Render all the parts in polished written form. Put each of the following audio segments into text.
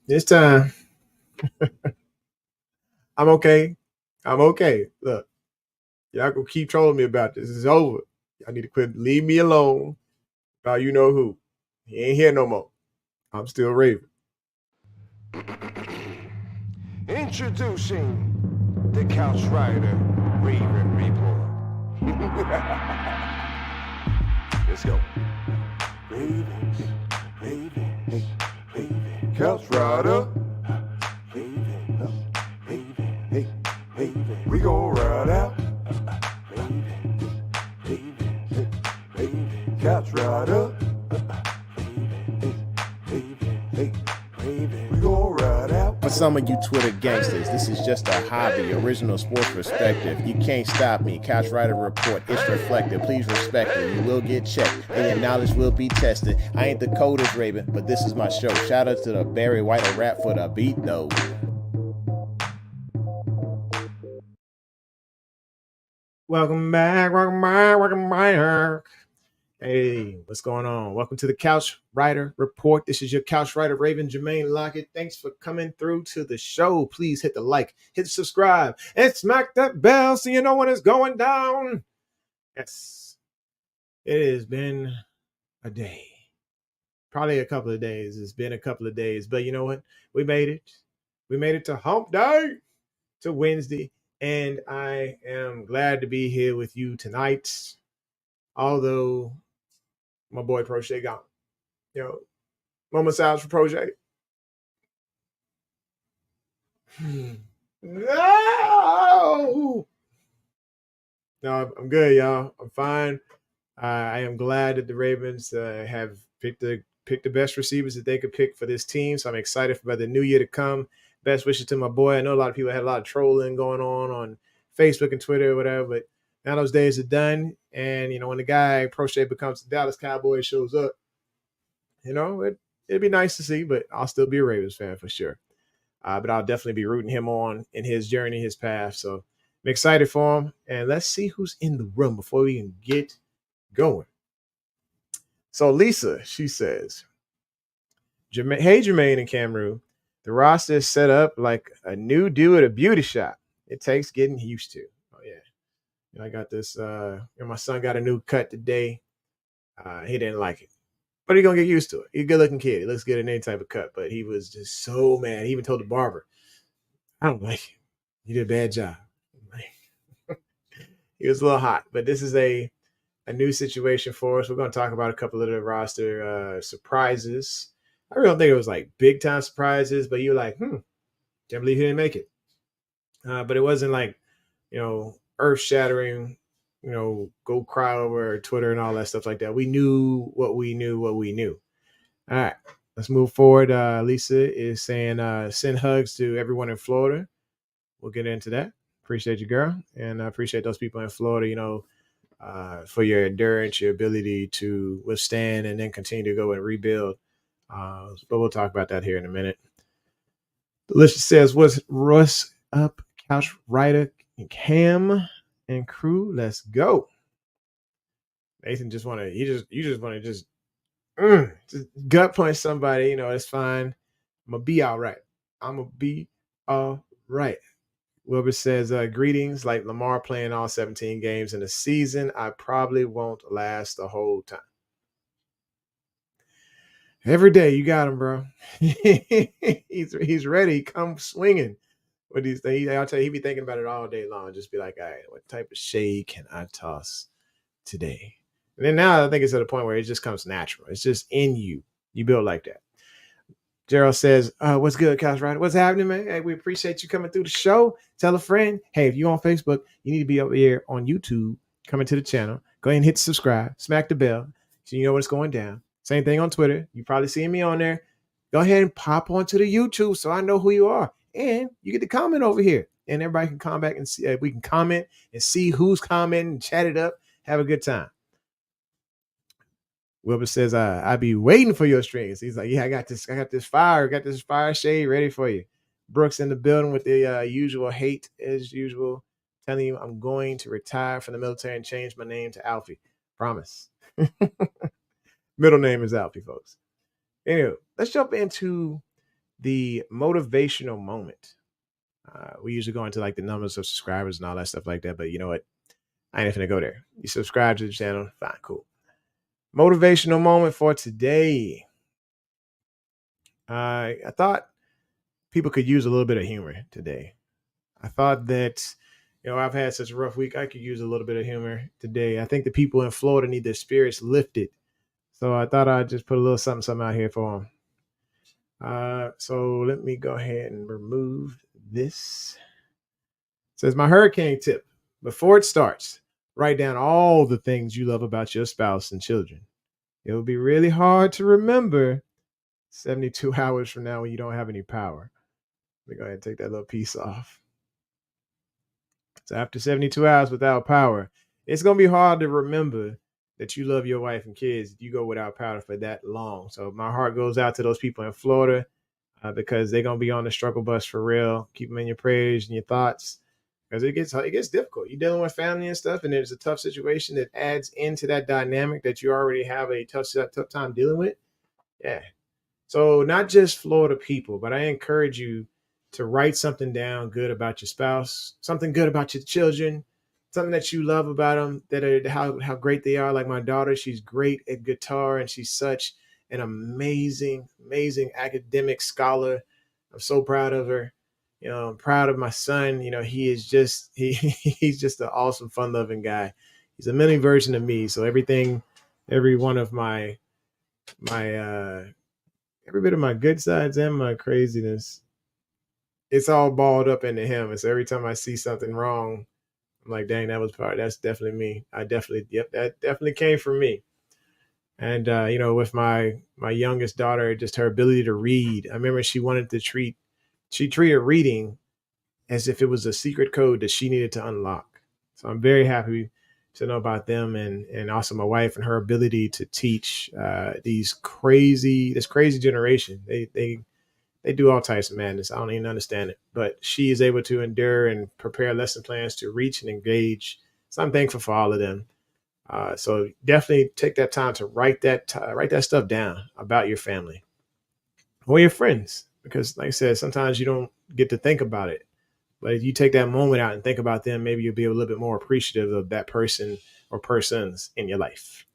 This time, I'm okay. I'm okay. Look, y'all gonna keep trolling me about this. It's over. Y'all need to quit. Leave me alone about you know who. He ain't here no more. I'm still Raven. Introducing the Couch Rider Raven Report. Let's go. Ravens, Ravens, Ravens. Couch Rider. Ravens, Ravens, Ravens. We gon' ride out. Ravens, Ravens, Ravens. Couch Rider. Ravens, we gon' ride out. For some of you Twitter gangsters, this is just a hobby, original sports perspective. You can't stop me. Couch Rider Report, it's reflective. Please respect it. You will get checked, and your knowledge will be tested. I ain't the coldest Raven, but this is my show. Shout out to the Barry White of rap for the beat, though. Welcome back. Welcome back. Welcome back. Hey, what's going on? Welcome to the Couch Rider Report. This is your Couch Rider Raven Jermaine Lockett. Thanks for coming through to the show. Please hit the like, hit the subscribe, and smack that bell so you know when it's going down. Yes, it has been a day. Probably a couple of days. It's been a couple of days, but you know what? We made it. We made it to hump day, to Wednesday, and I am glad to be here with you tonight. Although my boy Prochet gone. You know, moment silence for Prochet. No! No, I'm good, y'all. I'm fine. I am glad that the Ravens have picked the best receivers that they could pick for this team. So I'm excited for the new year to come. Best wishes to my boy. I know a lot of people had a lot of trolling going on Facebook and Twitter or whatever, but now those days are done. And, you know, when the guy Prochet becomes the Dallas Cowboys shows up, you know, it'd be nice to see, but I'll still be a Ravens fan for sure. But I'll definitely be rooting him on in his journey, his path. So I'm excited for him. And let's see who's in the room before we can get going. So Lisa, she says, hey, Jermaine and Kam Ru, the roster is set up like a new dude at a beauty shop. It takes getting used to. Oh, yeah. You know, I got this. My son got a new cut today. He didn't like it. But he's going to get used to it. He's a good-looking kid. He looks good in any type of cut. But he was just so mad. He even told the barber, I don't like it. You did a bad job. He was a little hot. But this is a new situation for us. We're going to talk about a couple of the roster surprises. I really don't think it was like big-time surprises. But you were like, can't believe he didn't make it. But it wasn't like, you know, earth-shattering, you know, go cry over Twitter and all that stuff like that. We knew what we knew. All right, let's move forward. Lisa is saying send hugs to everyone in Florida. We'll get into that. Appreciate you, girl. And I appreciate those people in Florida, you know, for your endurance, your ability to withstand and then continue to go and rebuild. But we'll talk about that here in a minute. Delicious says, what's up, Couch Rider and Kam and crew? Let's go. Nathan just want to, you just want to just gut punch somebody, you know, it's fine. I'm going to be all right. Wilbur says, greetings, like Lamar playing all 17 games in a season. I probably won't last the whole time. Every day you got him, bro. he's ready. Come swinging with these things. I'll tell you, he be thinking about it all day long. Just be like, all right, what type of shade can I toss today? And then now I think it's at a point where it just comes natural. It's just in you. You build like that. Gerald says, what's good, Couch Rider? What's happening, man? Hey, we appreciate you coming through the show. Tell a friend. Hey, if you're on Facebook, you need to be over here on YouTube, coming to the channel. Go ahead and hit subscribe, smack the bell, so you know what's going down. Same thing on Twitter. You probably seeing me on there. Go ahead and pop onto the YouTube so I know who you are. And you get to comment over here. And everybody can comment and see. We can comment and see who's commenting and chat it up. Have a good time. Wilbur says, I be waiting for your strings. He's like, yeah, I got this fire shade ready for you. Brooks in the building with the usual hate as usual. Telling you I'm going to retire from the military and change my name to Alfie. Promise. Middle name is Alfie, folks. Anyway, let's jump into the motivational moment. We usually go into like the numbers of subscribers and all that stuff like that, but you know what? I ain't finna go there. You subscribe to the channel, fine, cool. Motivational moment for today. I thought people could use a little bit of humor today. I thought that, I've had such a rough week. I could use a little bit of humor today. I think the people in Florida need their spirits lifted. So I thought I'd just put a little something out here for them. So let me go ahead and remove this. It says, my hurricane tip. Before it starts, write down all the things you love about your spouse and children. It will be really hard to remember 72 hours from now when you don't have any power. Let me go ahead and take that little piece off. So after 72 hours without power, it's going to be hard to remember that you love your wife and kids. You go without power for that long. So my heart goes out to those people in Florida because they're going to be on the struggle bus for real. Keep them in your prayers and your thoughts because it gets difficult. You're dealing with family and stuff, and there's a tough situation that adds into that dynamic that you already have a tough time dealing with. Yeah. So not just Florida people, but I encourage you to write something down good about your spouse, something good about your children, something that you love about them, that are how great they are. Like my daughter, she's great at guitar, and she's such an amazing academic scholar. I'm so proud of her. I'm proud of my son. He is just he's just an awesome, fun-loving guy. He's a mini version of me. So every one of my every bit of my good sides and my craziness, it's all balled up into him. And so every time I see something wrong, I'm like, dang, that's definitely me. That definitely came from me. And with my youngest daughter, just her ability to read. I remember she treated reading as if it was a secret code that she needed to unlock. So I'm very happy to know about them, and also my wife and her ability to teach this crazy generation. They do all types of madness. I don't even understand it, but she is able to endure and prepare lesson plans to reach and engage. So I'm thankful for all of them. So definitely take that time to write that stuff down about your family or your friends, because like I said, sometimes you don't get to think about it. But if you take that moment out and think about them, maybe you'll be a little bit more appreciative of that person or persons in your life.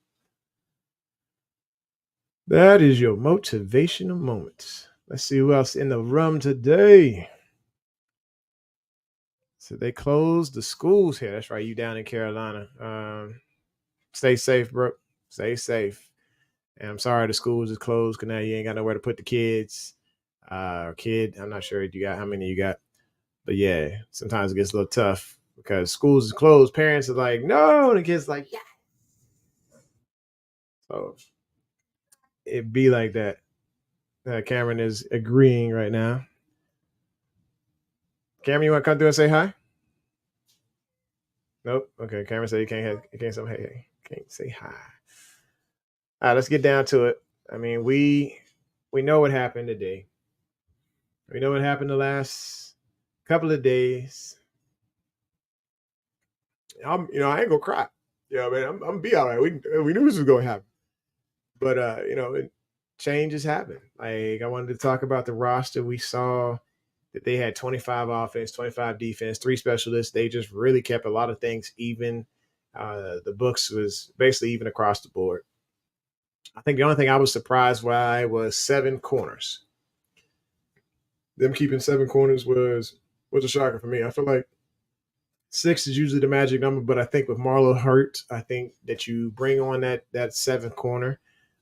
That is your motivational moments. Let's see who else in the room today. So they closed the schools here. That's right. You down in Carolina. Stay safe, bro. Stay safe. And I'm sorry the schools is closed because now you ain't got nowhere to put the kids. I'm not sure you got how many you got. But yeah, sometimes it gets a little tough because schools is closed. Parents are like, no, and the kids like, yeah. So it be like that. Cameron is agreeing right now. Cameron, you want to come through and say hi? Nope. Okay, Cameron said you can't say hey, can't say hi. All right, let's get down to it. I mean, we know what happened today. We know what happened the last couple of days. I ain't gonna cry. Man, I'm gonna be all right. We knew this was gonna happen, but changes happen. Like I wanted to talk about the roster. We saw that they had 25 offense, 25 defense, 3 specialists. They just really kept a lot of things even. The books was basically even across the board. I think the only thing I was surprised by was 7 corners. Them keeping 7 corners was a shocker for me. I feel like 6 is usually the magic number, but I think with Marlo hurt, I think that you bring on that 7th corner.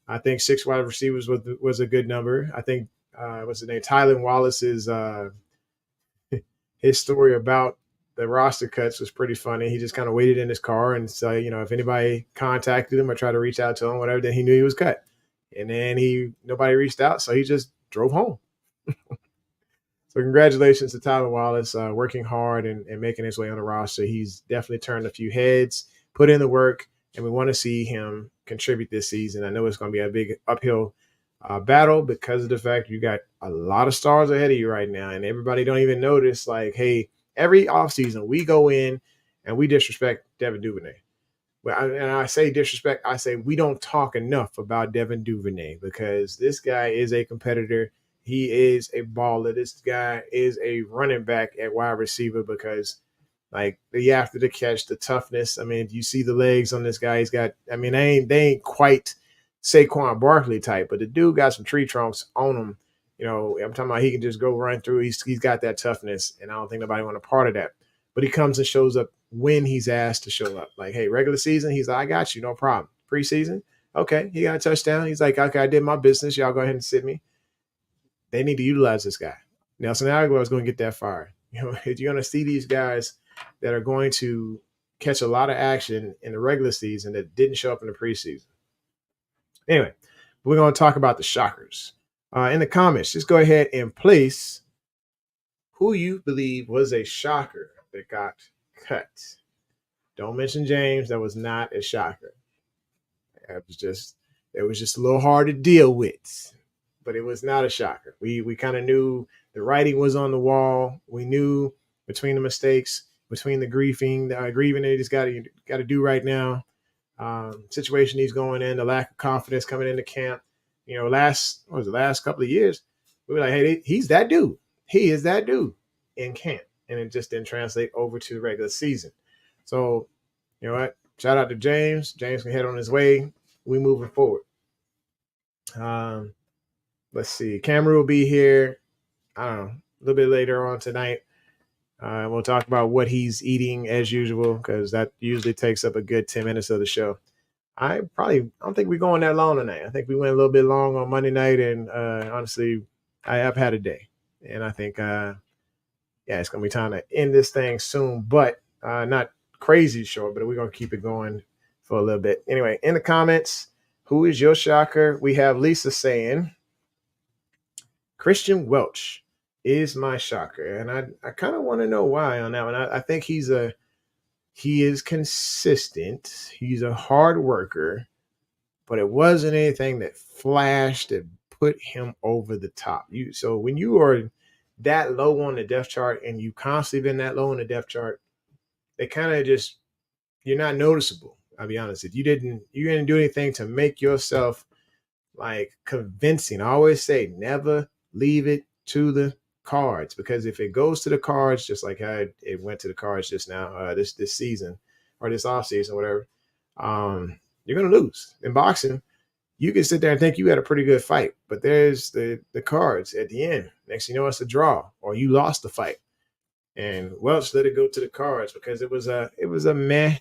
I think 6 wide receivers was a good number. I think what's his name? Tylan Wallace's his story about the roster cuts was pretty funny. He just kind of waited in his car and said, if anybody contacted him or tried to reach out to him, whatever, then he knew he was cut. And then nobody reached out, so he just drove home. So congratulations to Tylan Wallace, working hard and making his way on the roster. He's definitely turned a few heads, put in the work, and we want to see him contribute this season. I know it's going to be a big uphill battle because of the fact you got a lot of stars ahead of you right now, and everybody don't even notice. Like, hey, every offseason we go in and we disrespect Devin Duvernay. And I say disrespect, I say we don't talk enough about Devin Duvernay because this guy is a competitor. he is a baller. This guy is a running back at wide receiver because like the after the catch, the toughness. I mean, you see the legs on this guy. He's got. I mean, they ain't quite Saquon Barkley type, but the dude got some tree trunks on him. You know, I'm talking about he can just go run through. He's got that toughness, and I don't think nobody want a part of that. But he comes and shows up when he's asked to show up. Like, hey, regular season, he's like, I got you, no problem. Preseason, okay, he got a touchdown. He's like, okay, I did my business. Y'all go ahead and sit me. They need to utilize this guy. Nelson Aguilar is going to get that fired. You know, you're going to see these guys that are going to catch a lot of action in the regular season that didn't show up in the preseason. Anyway, we're going to talk about the shockers. In the comments, just go ahead and place who you believe was a shocker that got cut. Don't mention James. That was not a shocker. It was just a little hard to deal with, but it was not a shocker. We kind of knew the writing was on the wall. We knew between the mistakes, between the grieving that he just got to do right now, situation he's going in, the lack of confidence coming into camp. You know, last couple of years, we were like, hey, he's that dude. He is that dude in camp, and it just didn't translate over to the regular season. So, you know what? Shout out to James. James can head on his way. We moving forward. Let's see. Kam Ru will be here. I don't know, a little bit later on tonight. We'll talk about what he's eating as usual because that usually takes up a good 10 minutes of the show. I don't think we're going that long tonight. I think we went a little bit long on Monday night, and honestly, I've had a day, and I think it's gonna be time to end this thing soon, but not crazy short, but we're gonna keep it going for a little bit. Anyway, in the comments, who is your shocker? We have Lisa saying Christian Welch is my shocker, and I kind of want to know why on that one. I think he is consistent. He's a hard worker, but it wasn't anything that flashed that put him over the top. So when you are that low on the depth chart and you constantly been that low on the depth chart, they kind of just you're not noticeable. I'll be honest. If you didn't do anything to make yourself like convincing. I always say never leave it to the cards, because if it goes to the cards, just like how it went to the cards just now, this season or this off season, whatever, you're gonna lose. In boxing, you can sit there and think you had a pretty good fight, but there's the cards at the end. Next thing you know, it's a draw, or you lost the fight. And Welch let it go to the cards because it was a meh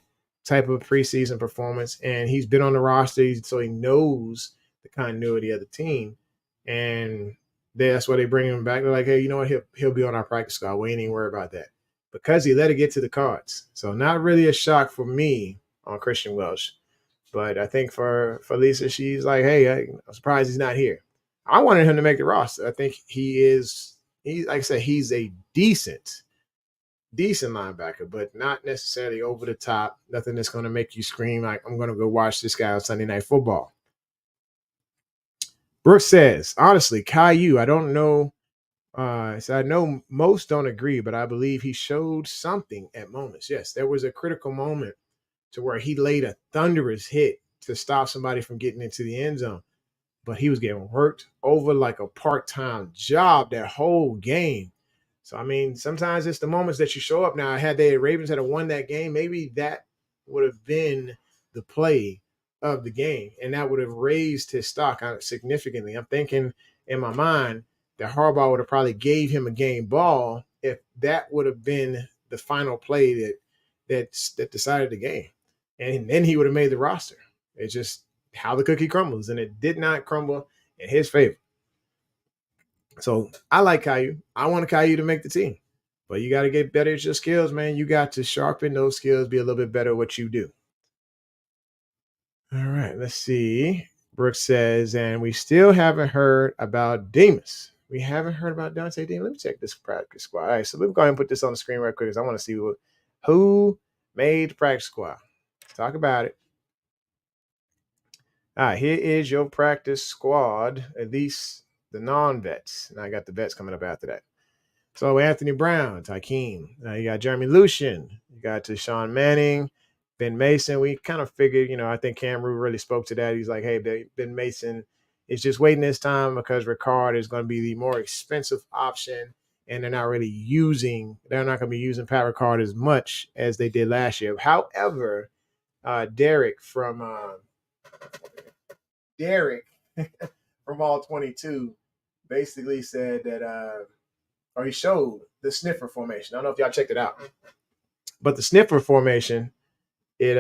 type of preseason performance, and he's been on the roster, so he knows the continuity of the team, and that's why they bring him back. They're like, hey, you know what? He'll be on our practice squad. We ain't even worry about that because he let it get to the cards. So not really a shock for me on Christian Welch, but I think for Lisa, she's like, hey, I'm surprised he's not here. I wanted him to make the roster. I think he's like I said, he's a decent linebacker, but not necessarily over the top. Nothing that's going to make you scream like, I'm going to go watch this guy on Sunday Night Football. Brooks says, honestly, Caillou, I don't know. So I know most don't agree, but I believe he showed something at moments. Yes, there was a critical moment to where he laid a thunderous hit to stop somebody from getting into the end zone. But he was getting worked over like a part-time job that whole game. So, I mean, sometimes it's the moments that you show up. Now, had the Ravens had won that game, maybe that would have been the play of the game, and that would have raised his stock significantly. I'm thinking in my mind that Harbaugh would have probably gave him a game ball if that would have been the final play that decided the game, and then he would have made the roster. It's just how the cookie crumbles, and it did not crumble in his favor. So I like Caillou. I want Caillou to make the team, but you got to get better at your skills, man. You got to sharpen those skills, be a little bit better at what you do. All right, let's see. Brooks says, and we still haven't heard about Demas. We haven't heard about Dante Demas. Let me check this practice squad. All right, so let me go ahead and put this on the screen right quick because I want to see who made the practice squad. Let's talk about it. All right, here is your practice squad, at least the non-vets. And I got the vets coming up after that. So Anthony Brown, Tykeem. You got Jeremy Lucien. You got Deshaun Manning, Ben Mason. We kind of figured, I think Kam Ru really spoke to that. He's like, hey, Ben Mason It's just waiting this time because Ricard is going to be the more expensive option, and they're not going to be using Pat Ricard as much as they did last year. However, Derek from All 22 basically said that, or he showed the sniffer formation. I don't know if y'all checked it out, but the sniffer formation, it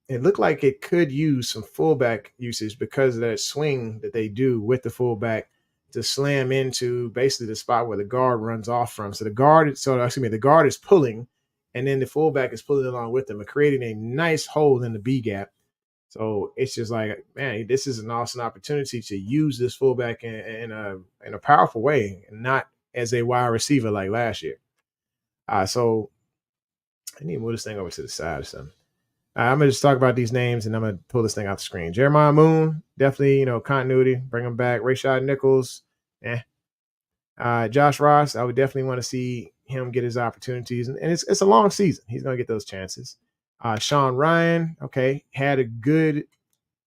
it looked like it could use some fullback usage because of that swing that they do with the fullback to slam into basically the spot where the guard runs off from. So the guard is pulling, and then the fullback is pulling along with them and creating a nice hole in the B gap. So it's just like, man, this is an awesome opportunity to use this fullback in a powerful way, and not as a wide receiver like last year. So I need to move this thing over to the side or something. I'm gonna just talk about these names, and I'm gonna pull this thing off the screen. Jeremiah Moon, definitely, continuity, bring him back. Rashad Nichols, Josh Ross, I would definitely want to see him get his opportunities, and it's a long season. He's gonna get those chances. Sean Ryan, okay, I think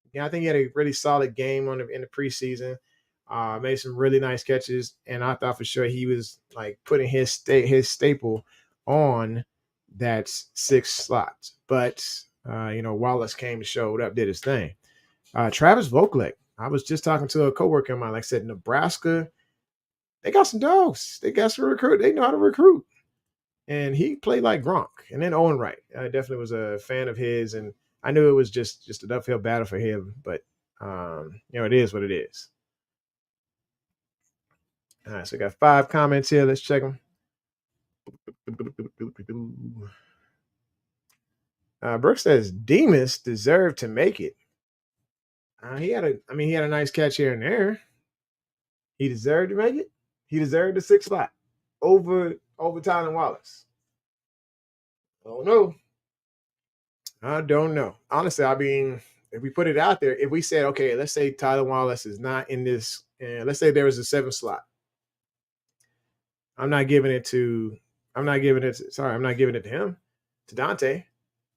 he had a really solid game in the preseason. Made some really nice catches, and I thought for sure he was like putting his staple on that 6 slot. But Wallace came and showed up, did his thing. Travis Vokalek, I was just talking to a coworker of mine. Like I said, Nebraska, they got some dogs. They got some recruit. They know how to recruit, and he played like Gronk. And then Owen Wright, I definitely was a fan of his, and I knew it was just an uphill battle for him, but it is what it is. All right, so we got 5 comments here. Let's check them. Brooks says Demas deserved to make it. He had a nice catch here and there. He deserved to make it. He deserved the 6th slot over Tylen Wallace. I don't know. Honestly, if we put it out there, if we said, okay, let's say Tylen Wallace is not in this, and let's say there was a 7th slot. I'm not giving it to him, to Dante.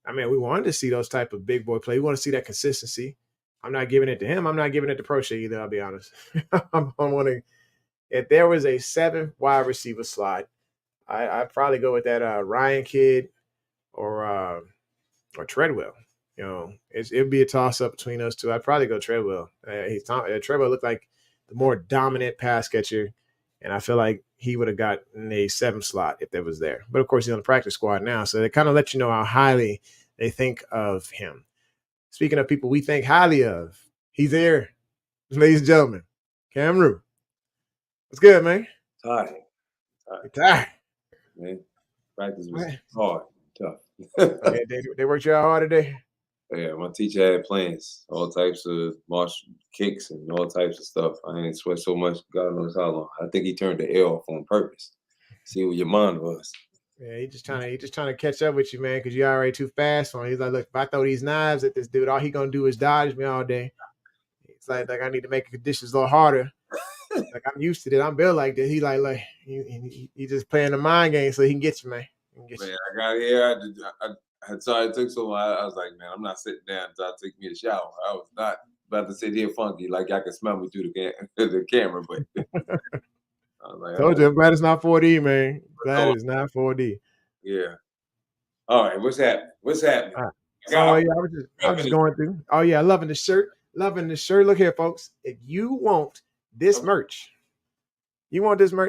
I mean, we wanted to see those type of big boy play. We want to see that consistency. I'm not giving it to him. I'm not giving it to Proche either, I'll be honest. If there was a 7th wide receiver slot, I'd probably go with that Ryan kid or Treadwell. It'd be a toss up between those two. I'd probably go Treadwell. Treadwell looked like the more dominant pass catcher, and I feel like he would have gotten a 7th slot if that was there. But of course, he's on the practice squad now, so they kind of let you know how highly they think of him. Speaking of people we think highly of, he's here, ladies and gentlemen. Kam Ru. What's good, man? Tired. You're tired. Man, practice was hard, tough. Okay, they worked you out hard today? Yeah, my teacher had plans, all types of martial kicks and all types of stuff. I ain't sweat so much, God knows how long. I think he turned the air off on purpose. See what your mind was. Yeah, he just trying to catch up with you, man, because you're already too fast for him. He's like, look, if I throw these knives at this dude, all he gonna do is dodge me all day. It's like I need to make the conditions a little harder. Like I'm used to this. I'm built like this. He he just playing the mind game so he can get you, man. I got here. I sorry it took so long. I was like, man, I'm not sitting down until I take me a shower. I was not about to sit here funky like I can smell me through the camera, but I was like, told you, I'm glad it's not 4D, man. Glad it's not 4D. Yeah. All right, what's happening? Right. I was just going through. Oh yeah, loving the shirt. Look here, folks. If you want this merch,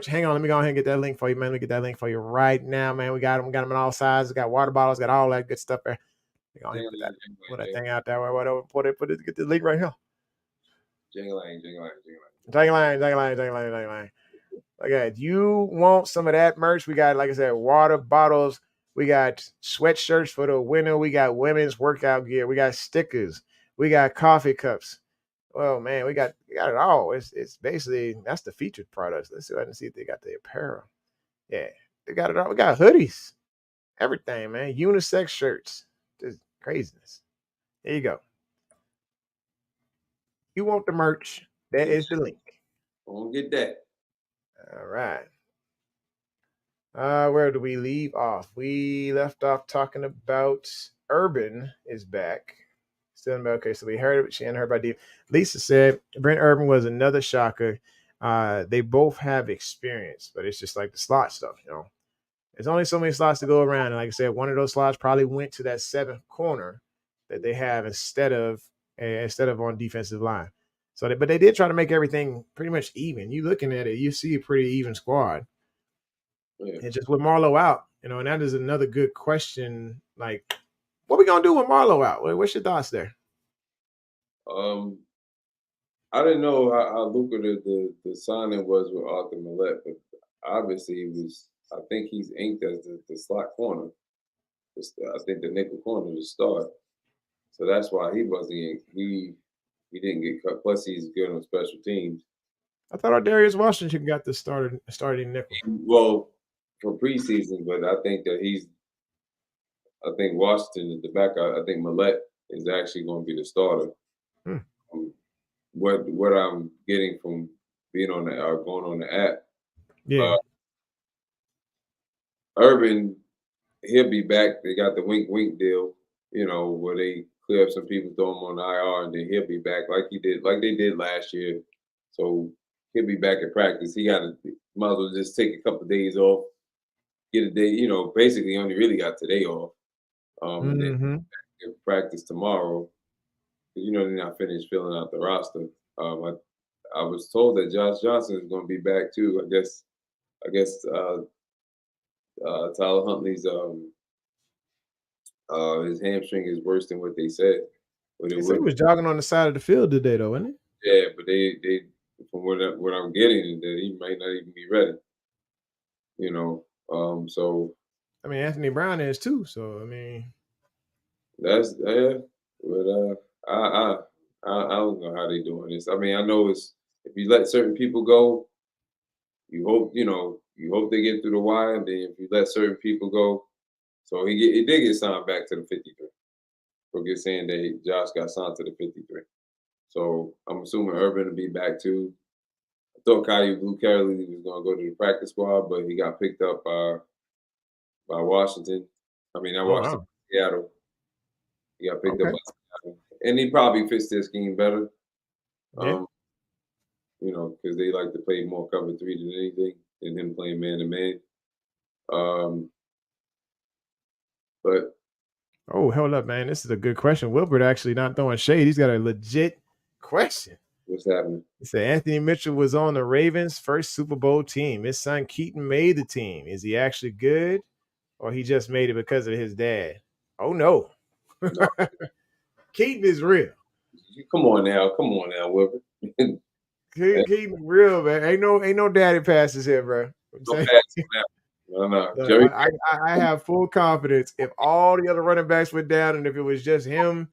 hang on, let me go ahead and get that link for you, man. Let me get that link for you right now, man. We got them in all sizes. Got water bottles, got all that good stuff there. Put that thing out there. Whatever. Get the link right here. Jing-a-lang. Okay, if you want some of that merch, we got, like I said, water bottles. We got sweatshirts for the winter. We got women's workout gear. We got stickers. We got coffee cups. Well, man, we got it all. It's basically, that's the featured products. Let's see if they got the apparel. Yeah, they got it all. We got hoodies, everything, man. Unisex shirts, just craziness. There you go. You want the merch? That is the link. Won't get that. All right. Where do we leave off? We left off talking about Urban is back. Okay, so we heard it. She hadn't heard about Deep. Lisa said Brent Urban was another shocker. They both have experience, but it's just like the slot stuff, you know. There's only so many slots to go around. And like I said, one of those slots probably went to that seventh corner that they have instead of on defensive line. So, but they did try to make everything pretty much even. You looking at it, you see a pretty even squad. Yeah. And just with Marlowe out, you know, and that is another good question. Like, what we gonna do with Marlowe out? What's your thoughts there? I didn't know how lucrative the signing was with Arthur Millette, but obviously it was. I think he's inked as the slot corner. I think the nickel corner to start. So that's why he wasn't. He didn't get cut. Plus, he's good on special teams. I thought our Darius Washington got the starting nickel. Well, for preseason, but I think that he's. I think Washington is the backup. I think Millette is actually going to be the starter. Hmm. What I'm getting from being on the going on the app, Yeah. Urban, he'll be back. They got the wink wink deal, you know, where they clear up some people, throw him on the IR, and then he'll be back like they did last year. So he'll be back at practice. He got to might as well just take a couple of days off, get a day. You know, basically only really got today off, and then Mm-hmm. practice tomorrow. You know, they're not finished filling out the roster. I was told that Josh Johnson is going to be back too. Tyler Huntley's his hamstring is worse than what they said, but it He said he would was jogging on the side of the field today, though, wasn't yeah. But they from what I'm getting is that he might not even be ready. You know, so he? I mean, Anthony Brown is too. So I mean, that's yeah. But I don't know how they doing this. I mean, I know it's if you let certain people go, you hope they get through the wire. And then if you let certain people go, so he did get signed back to the 53. Forget saying that Josh got signed to the 53. So I'm assuming Urban will be back too. I thought Caillou Blue Kelly was going to go to the practice squad, but he got picked up by Washington. I mean, not oh Washington, wow, Seattle. He got picked up okay, by Seattle, and he probably fits their scheme better. yeah. Um, you know, because they like to play more cover three than anything, than him playing man to man. But Oh, hold up, man. This is a good question. Wilbert actually not throwing shade. He's got a legit question. what's happening? He said Anthony Mitchell was on the Ravens' first Super Bowl team. His son Keaton made the team. Is he actually good, or he just made it because of his dad? Oh no, No, Keaton is real. come on now, Wilbur. Keaton real, man. Ain't no daddy passes here, bro. I'm Don't saying, pass on that. No. look, Jerry. I have full confidence. If all the other running backs went down, and if it was just him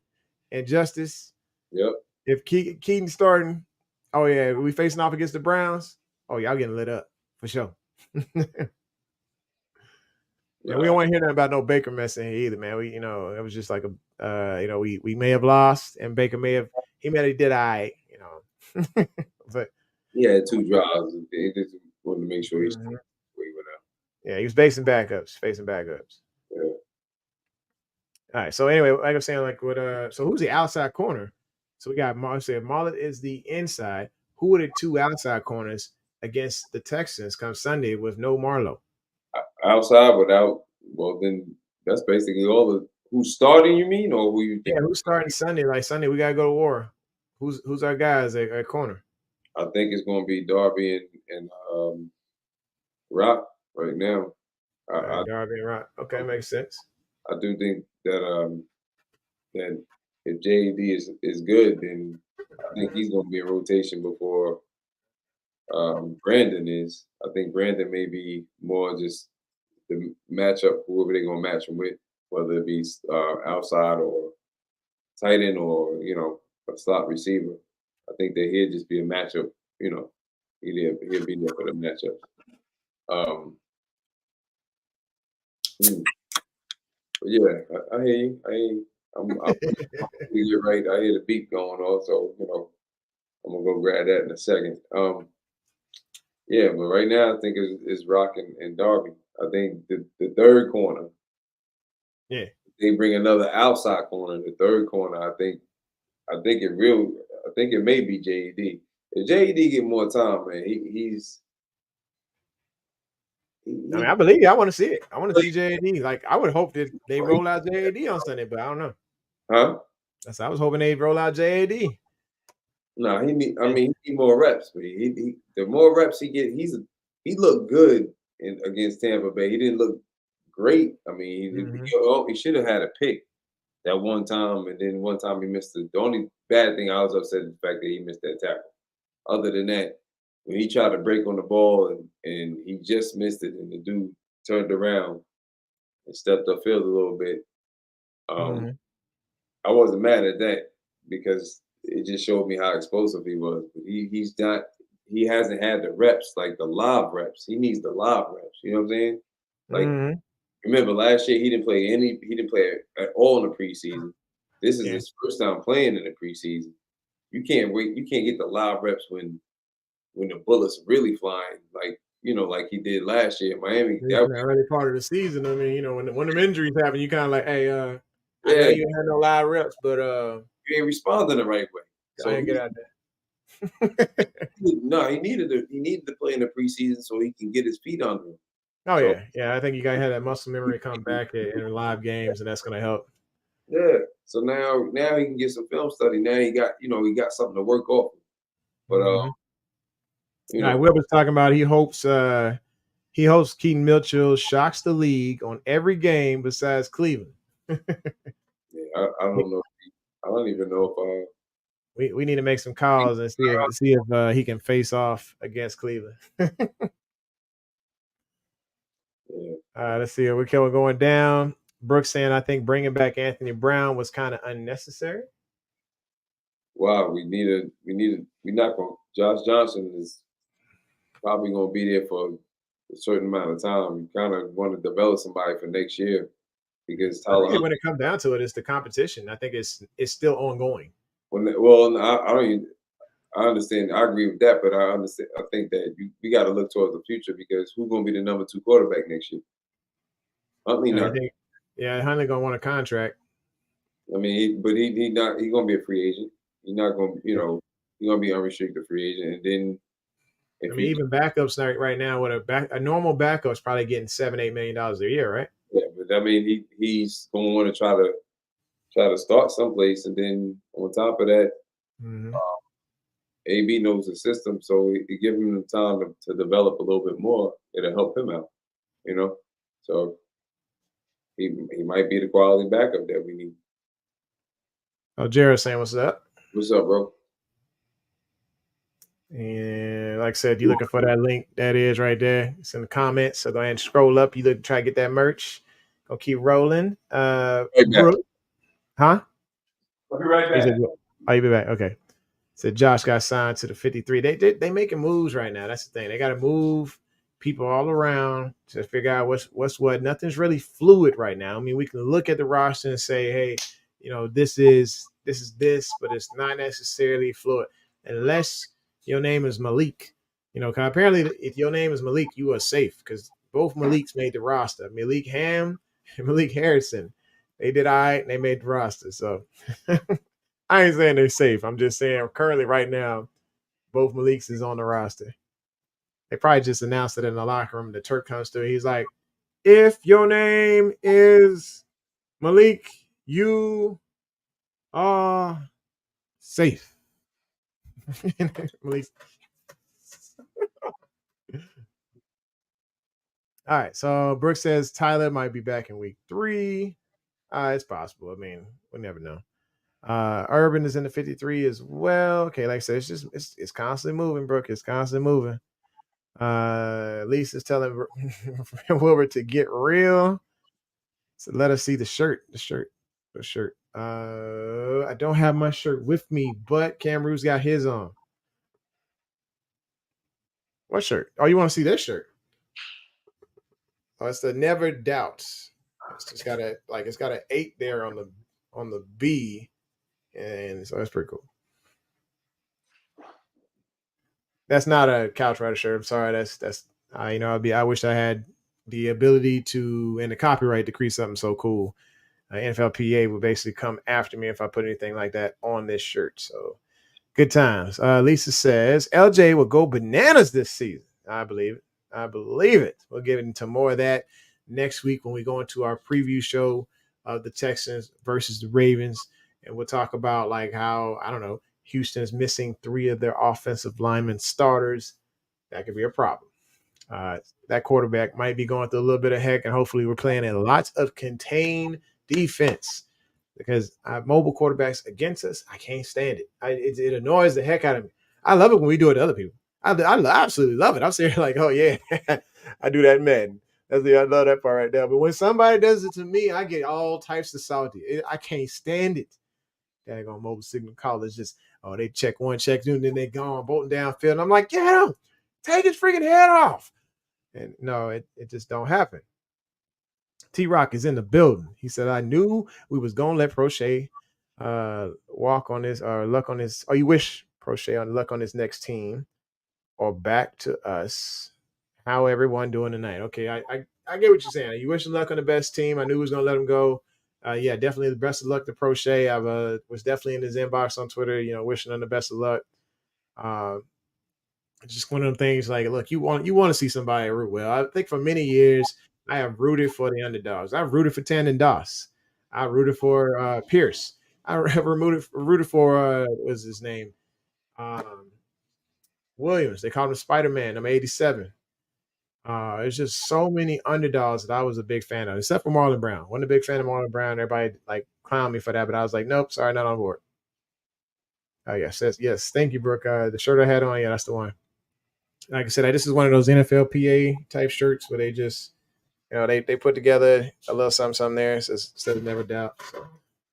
and Justice, Yep. if Keaton starting, oh yeah, we facing off against the Browns. Oh, y'all getting lit up for sure. And we don't want to hear nothing about no Baker mess in here either, man. It was just like we may have lost, and Baker may have did all right, but He had two drives. They just wanted to make sure he mhm. where he went out. Yeah, he was facing backups. Yeah. All right. So anyway, like I'm saying, like what so who's the outside corner? So we got Marlett is the inside. Who are the two outside corners against the Texans come Sunday with no Marlowe? Outside without well then that's basically all the who's starting you mean or who you Yeah, think who's starting Sunday? Like Sunday, we gotta go to war. Who's our guys at corner? I think it's gonna be Darby and Rock right now. I, All right, I Darby and Rock. Okay, makes sense. I do think that if JD is good then I think he's gonna be in rotation before Brandon is. I think Brandon may be more just the matchup, whoever they're gonna match him with, whether it be outside or tight end or a slot receiver. I think that he'll just be a matchup. You know, he'll be there for the matchup. Um, but yeah, I hear you. I hear you. I'm you're right. I hear the beat going on, so I'm gonna go grab that in a second. Yeah, but right now I think it's Rock and Darby. I think the third corner, Yeah. they bring another outside corner. The third corner, I think I think it may be JED. If JED get more time, man, I mean, he I believe you. I want to see it. I want to see JAD. Like, I would hope that they roll out JAD on Sunday, but I don't know. huh? I was hoping they'd roll out JAD. No, he need more reps. But the more reps he get, he looked good against Tampa Bay. He didn't look great. I mean, Mm-hmm. he should have had a pick that one time, and then one time he missed it. The only bad thing I was upset is the fact that he missed that tackle. Other than that, when he tried to break on the ball and he just missed it, and the dude turned around and stepped upfield a little bit, um, Mm-hmm. I wasn't mad at that because it just showed me how explosive he was. But he's not he hasn't had the reps like the live reps. He needs the live reps. You know what I'm saying? Like Mm-hmm. remember last year he didn't play at all in the preseason. This is Yeah. his first time playing in the preseason. You can't get the live reps when the bullets really flying, like like he did last year in Miami. At least in the early part of the season. I mean, when them injuries happen, you kind of like, hey, I know Yeah, you had no live reps, but he ain't responding the right way. go ahead So and get out there. no, he needed to play in the preseason so he can get his feet under him. Oh So yeah. I think you gotta have that muscle memory come back in live games, and that's gonna help. yeah, so now he can get some film study. Now he got something to work off. But Mm-hmm. you All right, know, Will was talking about he hopes Keaton Mitchell shocks the league on every game besides Cleveland. yeah, I don't know. I don't even know if We need to make some calls and see if he can face off against Cleveland. yeah. Let's see. We're going down. Brooks saying I think bringing back Anthony Brown was kind of unnecessary. Wow, we're not going. Josh Johnson is probably going to be there for a certain amount of time. You kind of want to develop somebody for next year because I Tyler think Hunt. when it comes down to it, it's the competition. I think it's still ongoing. Well, I don't even. I understand. I agree with that, but I understand. I think that we got to look towards the future because who's going to be the number 2 quarterback next year? Huntley I not. think, yeah, Huntley gonna want a contract. I mean, he not. He's going to be a free agent. He's not going. Yeah. He's going to be unrestricted free agent, and then I if mean, he, even backups right now with a normal backup is probably getting $7-8 million a year, right? yeah, but I mean, he's going to want to try to start someplace, and then on top of that, Mm-hmm. AB knows the system, so it give him the time to develop a little bit more. It'll help him out, you know. So he might be the quality backup that we need. Oh, Jared saying what's up? What's up, bro? And like I said, you looking for that link? That is right there. It's in the comments. So go ahead and scroll up. You look try to get that merch. Gonna keep rolling. Right back. Brooke, huh? I'll be right He back. said, "Oh, you be back." Okay. Said Josh got signed to the 53. They making moves right now. That's the thing. They got to move people all around to figure out what's what. Nothing's really fluid right now. I mean, we can look at the roster and say, hey, this is this, but it's not necessarily fluid unless your name is Malik. 'Cause apparently, if your name is Malik, you are safe because both Maliks made the roster. Malik Ham and Malik Harrison. They did all right and they made the roster. So I ain't saying they're safe. I'm just saying currently right now, both Maliks is on the roster. They probably just announced it in the locker room. The Turk comes through. He's like, if your name is Malik, you are safe. Malik. All right. So Brooks says Tyler might be back in week 3. It's possible. I mean, we never know. Urban is in the 53 as well. Okay, like I said, it's constantly moving, Brooke. It's constantly moving. Lisa's telling Wilbur to get real. So let us see the shirt. The shirt. I don't have my shirt with me, but Kam Ru's got his on. What shirt? Oh, you want to see this shirt? Oh, it's the Never Doubts. It's just got it's got an 8 there on the B, and so that's pretty cool. That's not a Couch Rider shirt. I'm sorry. That's I wish I had the ability to and the copyright to create something so cool. NFLPA will basically come after me if I put anything like that on this shirt. So good times. Lisa says LJ will go bananas this season. I believe it. I believe it. We'll get into more of that next week when we go into our preview show of the Texans versus the Ravens. And we'll talk about like how, I don't know, Houston's missing 3 of their offensive linemen starters. That could be a problem. That quarterback might be going through a little bit of heck, and hopefully we're playing a lots of contained defense because mobile quarterbacks against us, I can't stand it. It annoys the heck out of me. I love it when we do it to other people. I absolutely love it. I'm saying like, oh yeah, I do that in Madden. I love that part right there. But when somebody does it to me, I get all types of salty. I can't stand it. Daggone mobile signal callers just, oh, they check one, check two, and then they gone bolting downfield. And I'm like, get him, take his freaking head off. And no, it just don't happen. T-Rock is in the building. He said, I knew we was going to let Prochet walk on this or luck on this. Oh, you wish Prochet on luck on his next team or back to us. How everyone doing tonight? Okay, I get what you're saying. You wish him luck on the best team. I knew he was going to let him go. Yeah, definitely the best of luck to Prochet. I was definitely in his inbox on Twitter, wishing him the best of luck. Just one of them things like, look, you want to see somebody root well. I think for many years I have rooted for the underdogs. I've rooted for Tandon Doss. I rooted for Pierce. I have rooted for what's his name? Williams. They called him Spider-Man. I'm 87. There's just so many underdogs that I was a big fan of, except for Marlon Brown. Wasn't a big fan of Marlon Brown. Everybody like clowned me for that, but I was like, nope, sorry, not on board. Oh yes. Thank you, Brooke. The shirt I had on, yeah, that's the one. Like I said, this is one of those NFLPA type shirts where they just, they put together a little something there. It says never doubt. So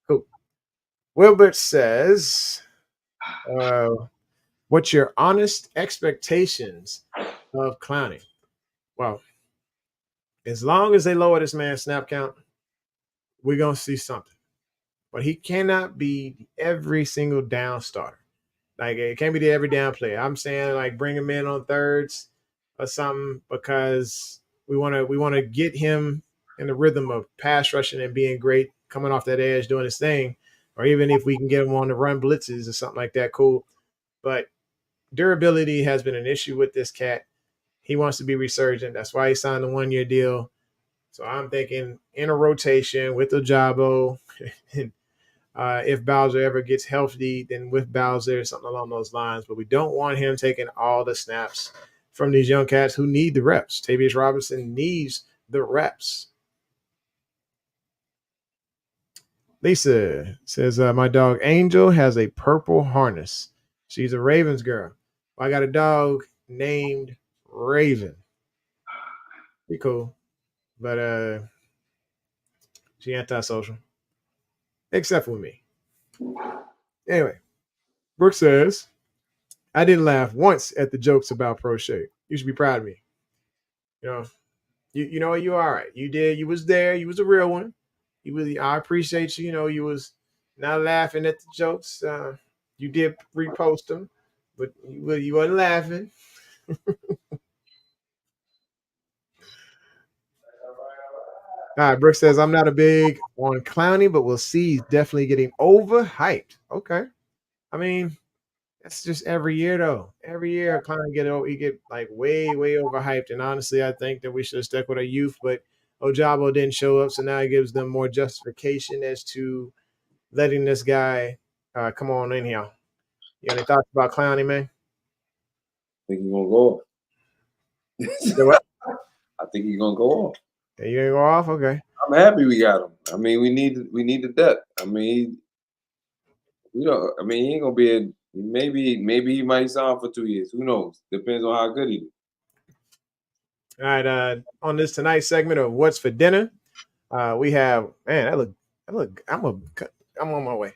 cool. Wilbert says, what's your honest expectations of Clowney? Well, as long as they lower this man's snap count, we're going to see something. But he cannot be every single down starter. Like, it can't be the every down player. I'm saying, like, bring him in on thirds or something because we want to get him in the rhythm of pass rushing and being great, coming off that edge, doing his thing. Or even if we can get him on the run blitzes or something like that, cool. But durability has been an issue with this cat. He wants to be resurgent. That's why he signed a 1-year deal. So I'm thinking in a rotation with Ojabo. If Bowser ever gets healthy, then with Bowser, something along those lines. But we don't want him taking all the snaps from these young cats who need the reps. Tavius Robinson needs the reps. Lisa says, my dog Angel has a purple harness. She's a Ravens girl. Well, I got a dog named Raven. Be cool. But she antisocial. Except for me. Anyway, Brooke says, I didn't laugh once at the jokes about Prochet. You should be proud of me. You know what? You're all right. You did. You was there. You was a real one. I appreciate you. You was not laughing at the jokes. You did repost them, but you wasn't laughing. All right, Brooke says, I'm not a big on Clowney, but we'll see. He's definitely getting overhyped. Okay. I mean, that's just every year, though. Every year, Clowney get like way, way overhyped. And honestly, I think that we should have stuck with our youth, but Ojabo didn't show up, so now it gives them more justification as to letting this guy come on in here. You got any thoughts about Clowney, man? I think he's gonna go off. I think he's gonna go off. Yeah, you ain't go off? Okay. I'm happy we got him. I mean, we need the depth. I mean, he ain't gonna be maybe he might sign for 2 years. Who knows? Depends on how good he is. All right. On this tonight's segment of What's for Dinner, we have I'm on my way.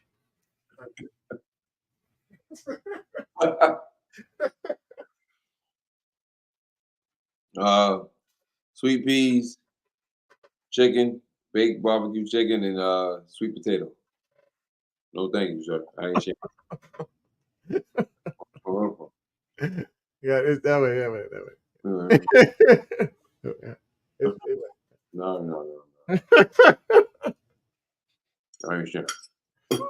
Sweet peas, chicken, baked barbecue chicken, and sweet potato. No, thank you, sir. I ain't sharing. Yeah, it's that way. No. I ain't sure. All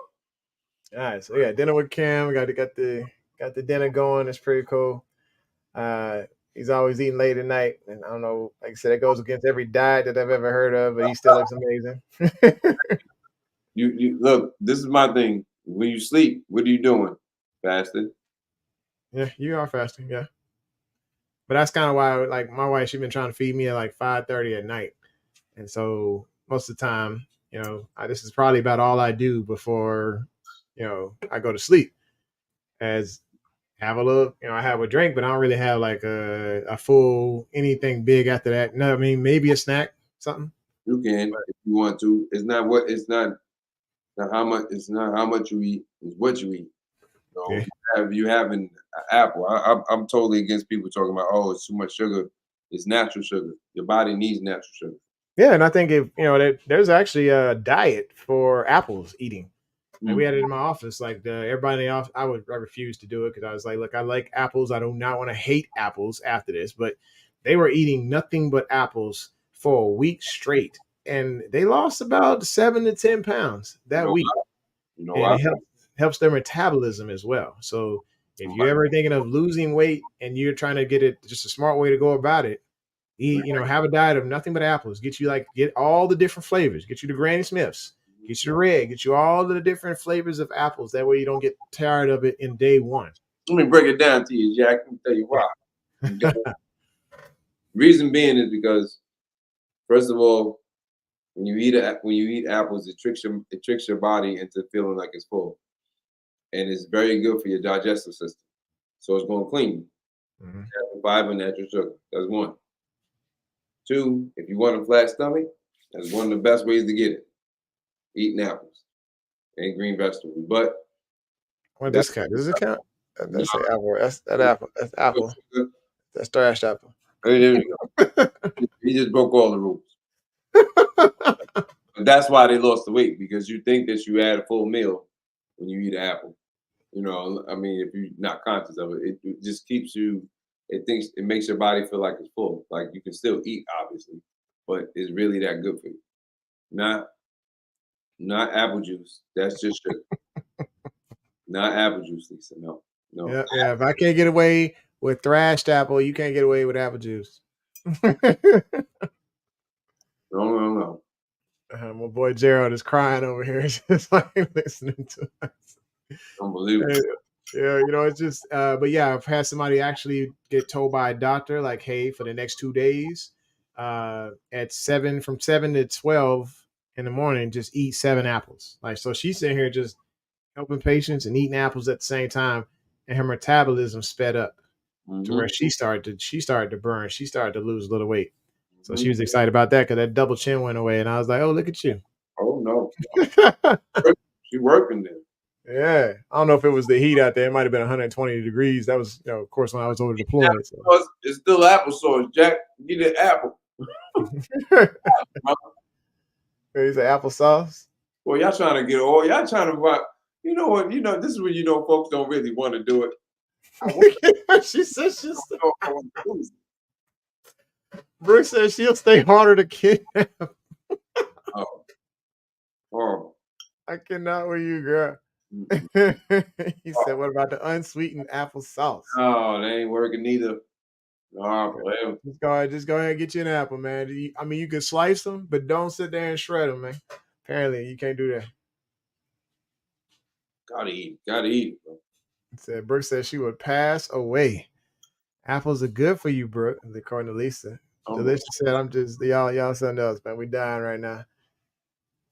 right, so we got dinner with Cam. We got the dinner going. It's pretty cool. He's always eating late at night, and I don't know. Like I said, it goes against every diet that I've ever heard of, but he still looks amazing. You look. This is my thing. When you sleep, what are you doing? Fasting. Yeah, you are fasting. Yeah, but that's kind of why, like, my wife, she's been trying to feed me at like 5:30 at night, and so most of the time, this is probably about all I do before, I go to sleep. As have a little, I have a drink, but I don't really have like a full anything big after that. No, I mean maybe a snack, something. You can if you want to. It's not what. It's not how much. It's not how much you eat. It's what you eat. So Yeah, you having an apple. I'm totally against people talking about it's too much sugar. It's natural sugar. Your body needs natural sugar. yeah, and I think if there's actually a diet for apples eating. Like we had it in my office. Like everybody in the office, I refused to do it because I was like, look, I like apples. I do not want to hate apples after this, but they were eating nothing but apples for a week straight, and they lost about 7 to 10 pounds You that know week, why? You know and why? it helps their metabolism as well. So if You you're ever thinking of losing weight and you're trying to get it, just a smart way to go about it, eat, have a diet of nothing but apples. Get all the different flavors. Get you the Granny Smiths. Get you the red. Get you all the different flavors of apples. That way you don't get tired of it in day one. Let me break it down to you, Jack. Let me tell you why. Reason being is because, first of all, when you eat apples, it tricks your body into feeling like it's full, and it's very good for your digestive system. So it's going to clean you. Mhm. Natural fiber, natural sugar. That's one. Two, if you want a flat stomach, that's one of the best ways to get it. Eating apples and green vegetables. But What that's this count? Does it count? not That's the apple. That's that apple. That's apple. good. That's trash apple. There you go. He just broke all the rules. But that's why they lost the weight, because you think that you had a full meal when you eat an apple. I mean, if you're not conscious of it, it just keeps you. It makes your body feel like it's full. Like you can still eat, obviously, but it's really that good for you. Not not apple juice. That's just sugar. Not apple juice, Lisa. No, no, Yeah, yeah. If I can't get away with thrashed apple, you can't get away with apple juice. no, no, no. My boy Gerald is crying over here, just like listening to us. Unbelievable. Uh, Yeah, it's just but yeah, I've had somebody actually get told by a doctor, like, hey, for the next 2 days, at 7 to 12 in the morning, just eat 7 apples. Like, so she's sitting here just helping patients and eating apples at the same time, and her metabolism sped up to Mm-hmm, where she started to burn, she started to lose a little weight. So she mm-hmm. was excited about that because that double chin went away, and I was like, oh, look at you. Oh no, she working there. Yeah, I don't know if it was the heat out there. It might have been 120 degrees. That was, of course, when I was over deployed. So. It's still applesauce, Jack. Get an apple. Is it applesauce? Well, y'all trying to get all. Y'all trying to buy. You know what? This is when folks don't really want to do it. She says she'll stay. I want to do it. Brooke says she'll stay harder to kidnap. Oh, horrible. I cannot with you, girl. He said, what about the unsweetened applesauce? Oh, they ain't working either. Oh, Just go ahead and get you an apple, man. You can slice them, but don't sit there and shred them, man. Apparently, you can't do that. gotta eat, bro. Said Brooke said she would pass away. Apples are good for you, Brooke, according to Lisa. Oh, Delicious said, I'm just y'all something else, man. We dying right now.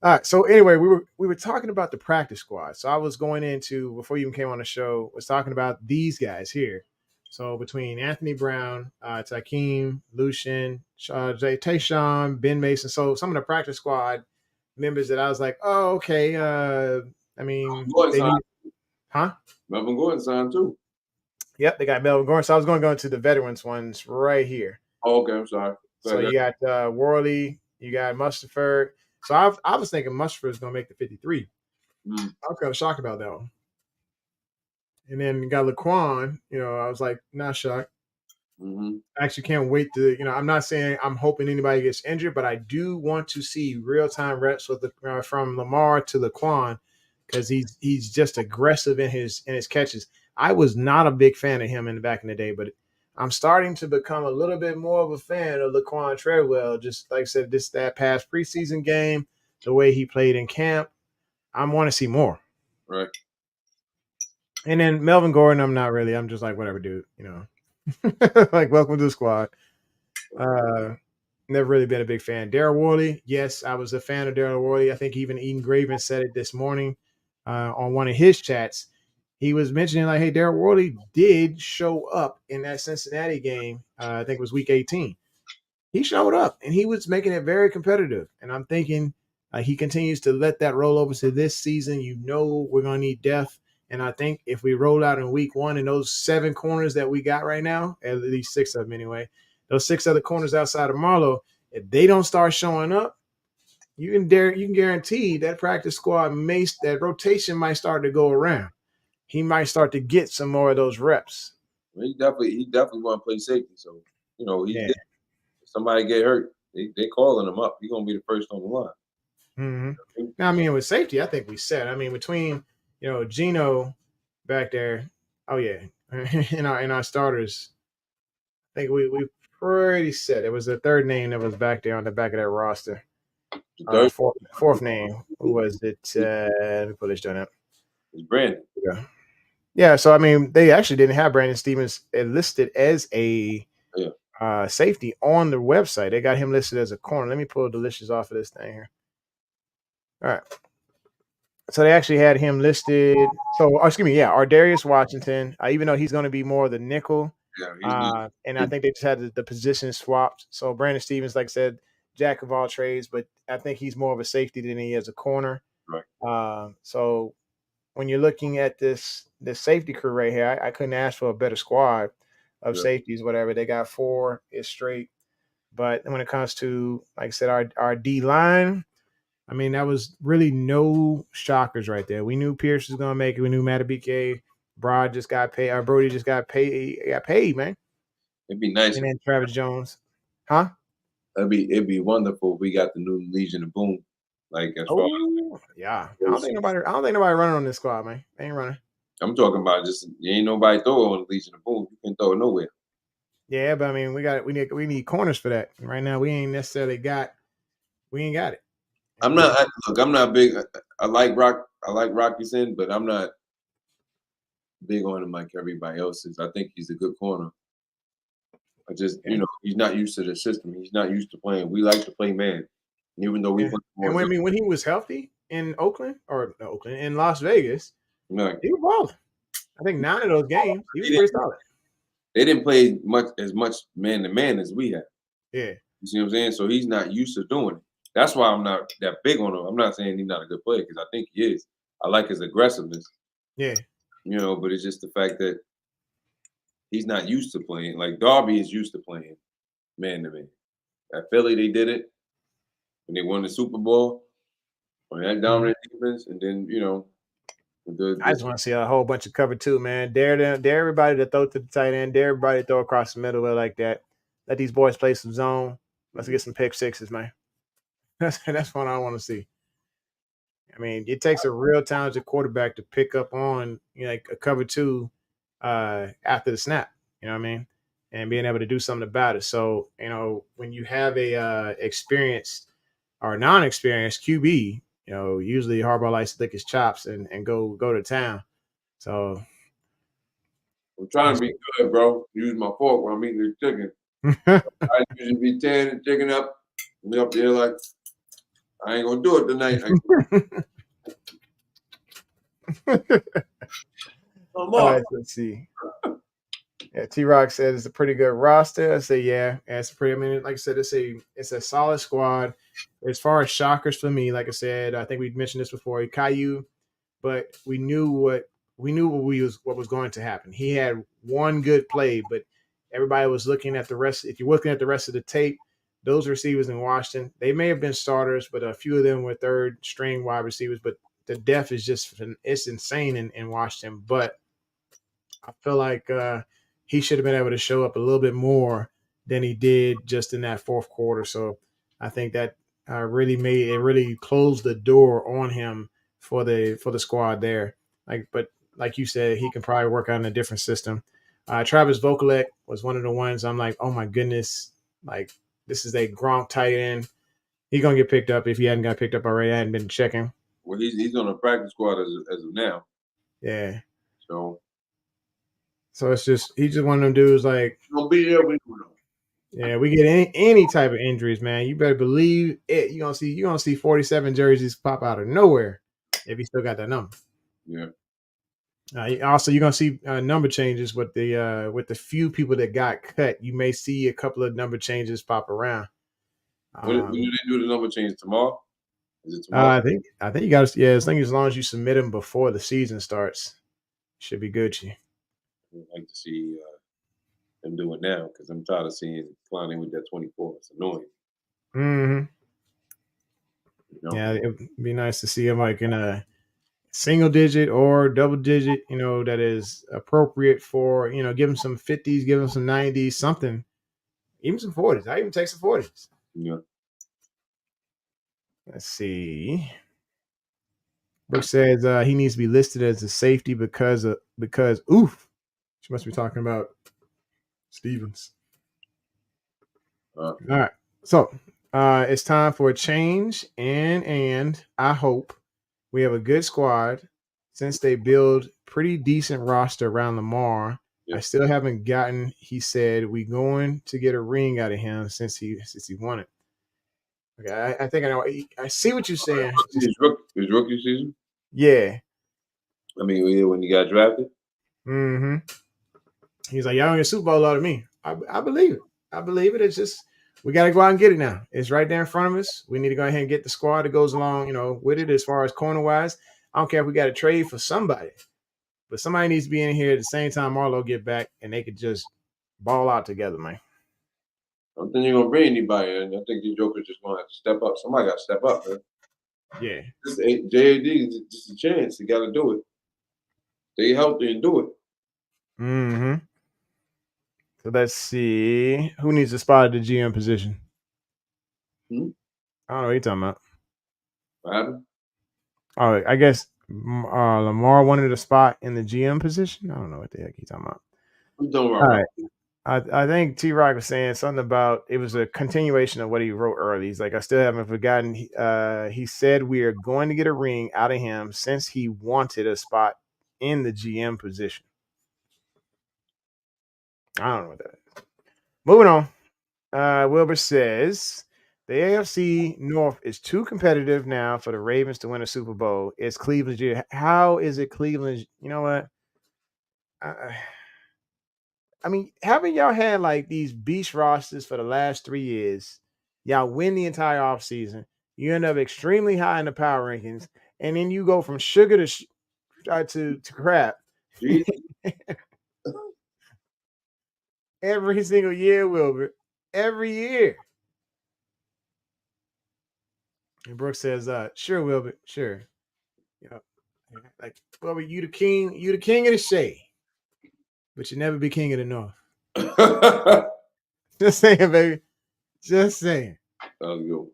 All right. So anyway, we were talking about the practice squad. So I was going into, before you even came on the show, was talking about these guys here. So between Anthony Brown, Takeem, Lucian, Tayshawn, Ben Mason, so some of the practice squad members that I was like, oh, okay. I mean, they need, huh? Melvin Gordon signed too. Yep, they got Melvin Gordon. So I was going to go into the veterans ones right here. Oh, okay, I'm sorry. So you got Worley, you got Mustaford. So I was thinking Mustaford is going to make the 53. I was kind of shocked about that one. And then you got Laquan. I was like, not shocked. Mm-hmm. I actually can't wait to, I'm not saying I'm hoping anybody gets injured, but I do want to see real time reps with from Lamar to Laquan because he's just aggressive in his catches. I was not a big fan of him in the back in the day, but I'm starting to become a little bit more of a fan of Laquan Treadwell. Just like I said, that past preseason game, the way he played in camp, I want to see more. Right. And then Melvin Gordon, I'm not really. I'm just like whatever, dude. Like welcome to the squad. Never really been a big fan. Daryl Worley, yes, I was a fan of Daryl Worley. I think even Eden Graven said it this morning on one of his chats. He was mentioning like, hey, Daryl Worley did show up in that Cincinnati game. I think it was Week 18. He showed up and he was making it very competitive. And I'm thinking he continues to let that roll over to this season. We're going to need depth. And I think if we roll out in Week 1 and those 7 corners that we got right now, at least 6 of them anyway, those 6 other corners outside of Marlowe, if they don't start showing up, you can guarantee that practice squad that rotation might start to go around. He might start to get some more of those reps. Well, he definitely want to play safety. So Yeah. if somebody get hurt, they calling him up. He's gonna be the first on the line. Mm-hmm. Now, I mean, with safety, I think we said. I mean, between Gino back there, oh yeah, in our starters, I think we pretty set. It was the third name that was back there on the back of that roster. The third Fourth name. Who was it? Let me pull this down up. is Brandon. Yeah. Yeah. So I mean, they actually didn't have Brandon Stevens listed as a safety on the website. They got him listed as a corner. Let me pull Delicious off of this thing here. All right. So they actually had him listed. So, excuse me, yeah, Ardarius Washington. Even though he's going to be more the nickel, Yeah, and I think they just had the position swapped. So Brandon Stevens, like I said, jack of all trades, but I think he's more of a safety than he is a corner. right. So when you're looking at this safety crew right here, I couldn't ask for a better squad of safeties. Whatever they got, 4 is straight. But when it comes to, like I said, our D line. I mean, that was really no shockers right there. We knew Pierce was gonna make it. We knew Matabike, Broad just got paid. Brody just got paid, man. It'd be nice. And then Travis Jones, huh? It'd be wonderful if we got the new Legion of Boom. Like as far as Yeah. I don't think nobody running on this squad, man. They ain't running. I'm talking about, just ain't nobody throw on the Legion of Boom. You can throw it nowhere. Yeah, but I mean, we need corners for that. Right now, we ain't got it. I'm not big. I like Rocky Sin, but I'm not big on him like everybody else is. I think he's a good corner. I just, he's not used to the system. He's not used to playing. We like to play man, even though we. Yeah. And when he was healthy in in Las Vegas, he was balling. I think 9 of those games, he was pretty solid. They didn't play as much man to man as we have. Yeah. You see what I'm saying? So he's not used to doing it. That's why I'm not that big on him. I'm not saying he's not a good player, because I think he is. I like his aggressiveness. Yeah. But it's just the fact that he's not used to playing. Like Darby is used to playing man to man. At Philly, they did it when they won the Super Bowl. On that dominant defense, and then I just want to see a whole bunch of cover 2, man. Dare everybody to throw to the tight end. Dare everybody to throw across the middle like that. Let these boys play some zone. Let's get some pick sixes, man. That's what I want to see. I mean, it takes a real talented quarterback to pick up on like a cover 2 after the snap. You know what I mean? And being able to do something about it. So when you have a experienced or non-experienced QB, usually Harbaugh likes to lick his chops and go to town. So I'm trying to be good, bro. Use my fork when I'm eating this chicken. I usually be tearing the chicken up. Me up there like, I ain't gonna do it tonight. All right, let's see. Yeah, T Rock said it's a pretty good roster. I say yeah, it's pretty. I mean, like I said, it's a solid squad. As far as shockers for me, like I said, I think we mentioned this before. Caillou, but we knew what was going to happen. He had one good play, but everybody was looking at the rest. If you're looking at the rest of the tape, those receivers in Washington, they may have been starters, but a few of them were third string wide receivers. But the depth is it's insane in Washington. But I feel like he should have been able to show up a little bit more than he did just in that fourth quarter. So I think that really closed the door on him for the squad there. But like you said, he can probably work on a different system. Travis Vokalek was one of the ones I'm like, oh my goodness, like this is a Gronk tight end. He's gonna get picked up if he hadn't got picked up already. I hadn't been checking. Well, he's on the practice squad as of now. Yeah. So it's just he's just one of them dudes like he'll be there with you. Yeah, we get any type of injuries, man. You better believe it. You're gonna see 47 jerseys pop out of nowhere if he still got that number. Yeah. Also, you're gonna see number changes with the few people that got cut. You may see a couple of number changes pop around. When do they do the number change tomorrow? Is it tomorrow? I think you got to as long as you submit them before the season starts, should be good. I'd like to see them do it now because I'm tired of seeing clowning with that 24. It's annoying. Mm-hmm. You know? Yeah, it would be nice to see him like in a single digit or double digit, that is appropriate for, give him some 50s, give him some 90s, something, even some 40s. I even take some 40s. Yeah. Let's see. Brooks says he needs to be listed as a safety because she must be talking about Stevens. All right. So it's time for a change, and I hope we have a good squad since they build pretty decent roster around Lamar. Yeah. I still haven't gotten. He said we going to get a ring out of him since he won it. Okay, I think I know. I see what you're saying. His rookie season. Yeah. I mean, when he got drafted. Mm-hmm. He's like, y'all don't get Super Bowl out of me. I believe it. I believe it. It's just we got to go out and get it now. It's right there in front of us. We need to go ahead and get the squad that goes along, with it as far as corner wise. I don't care if we got to trade for somebody, but somebody needs to be in here at the same time Marlo get back, and they could just ball out together, man. I don't think you're gonna bring anybody in. I think the Joker's just gonna have to step up. Somebody got to step up, man. Yeah. JAD is just a chance. You got to do it. Stay healthy and do it. Mm-hmm. So let's see. Who needs a spot at the GM position? I don't know what you're talking about. What happened? Oh, I guess Lamar wanted a spot in the GM position. I don't know what the heck he's talking about. All right. I think T-Rock was saying something about it was a continuation of what he wrote early. He's like, I still haven't forgotten. He said we are going to get a ring out of him since he wanted a spot in the GM position. I don't know what that is. Moving on. Wilbur says the AFC North is too competitive now for the Ravens to win a Super Bowl. It's Cleveland's year. How is it Cleveland's? You know what? I mean, haven't y'all had like these beast rosters for the last 3 years? Y'all win the entire offseason. You end up extremely high in the power rankings, and then you go from sugar to crap. Every single year, Wilbur. Every year. And Brooks says, sure, Wilbur, sure. Like, Wilbur, you the king of the shade. But you never be king of the north. Just saying, baby. Just saying. Sounds good.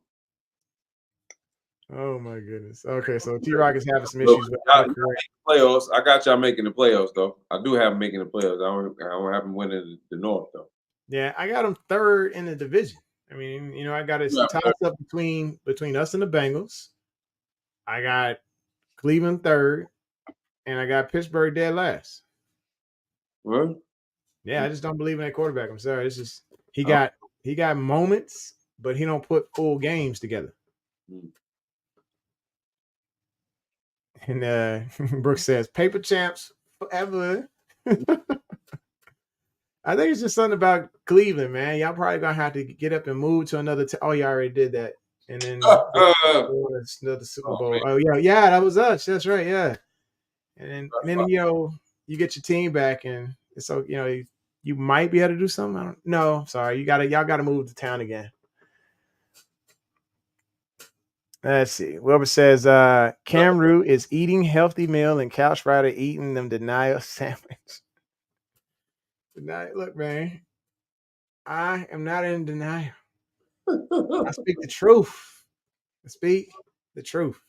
Oh my goodness. Okay, so T-Rock is having some issues with playoffs. I got y'all making the playoffs though. I do have them making the playoffs. I don't have them winning the North though. Yeah, I got them third in the division. I mean, I got it tossed up between us and the Bengals. I got Cleveland third, and I got Pittsburgh dead last. What? Yeah, I just don't believe in that quarterback. I'm sorry. It's just he got moments, but he don't put full games together. And Brooks says, paper champs forever. I think it's just something about Cleveland, man. Y'all probably going to have to get up and move to another oh, you already did that. And then another Super Bowl. Oh, yeah, that was us. That's right, yeah. And then you get your team back, and so you might be able to do something. No, sorry. Y'all gotta move to town again. Let's see. Wilbur says Kam Ru is eating healthy meal and Couch Rider eating them denial sandwich. Look, man, I am not in denial. I speak the truth. I speak the truth.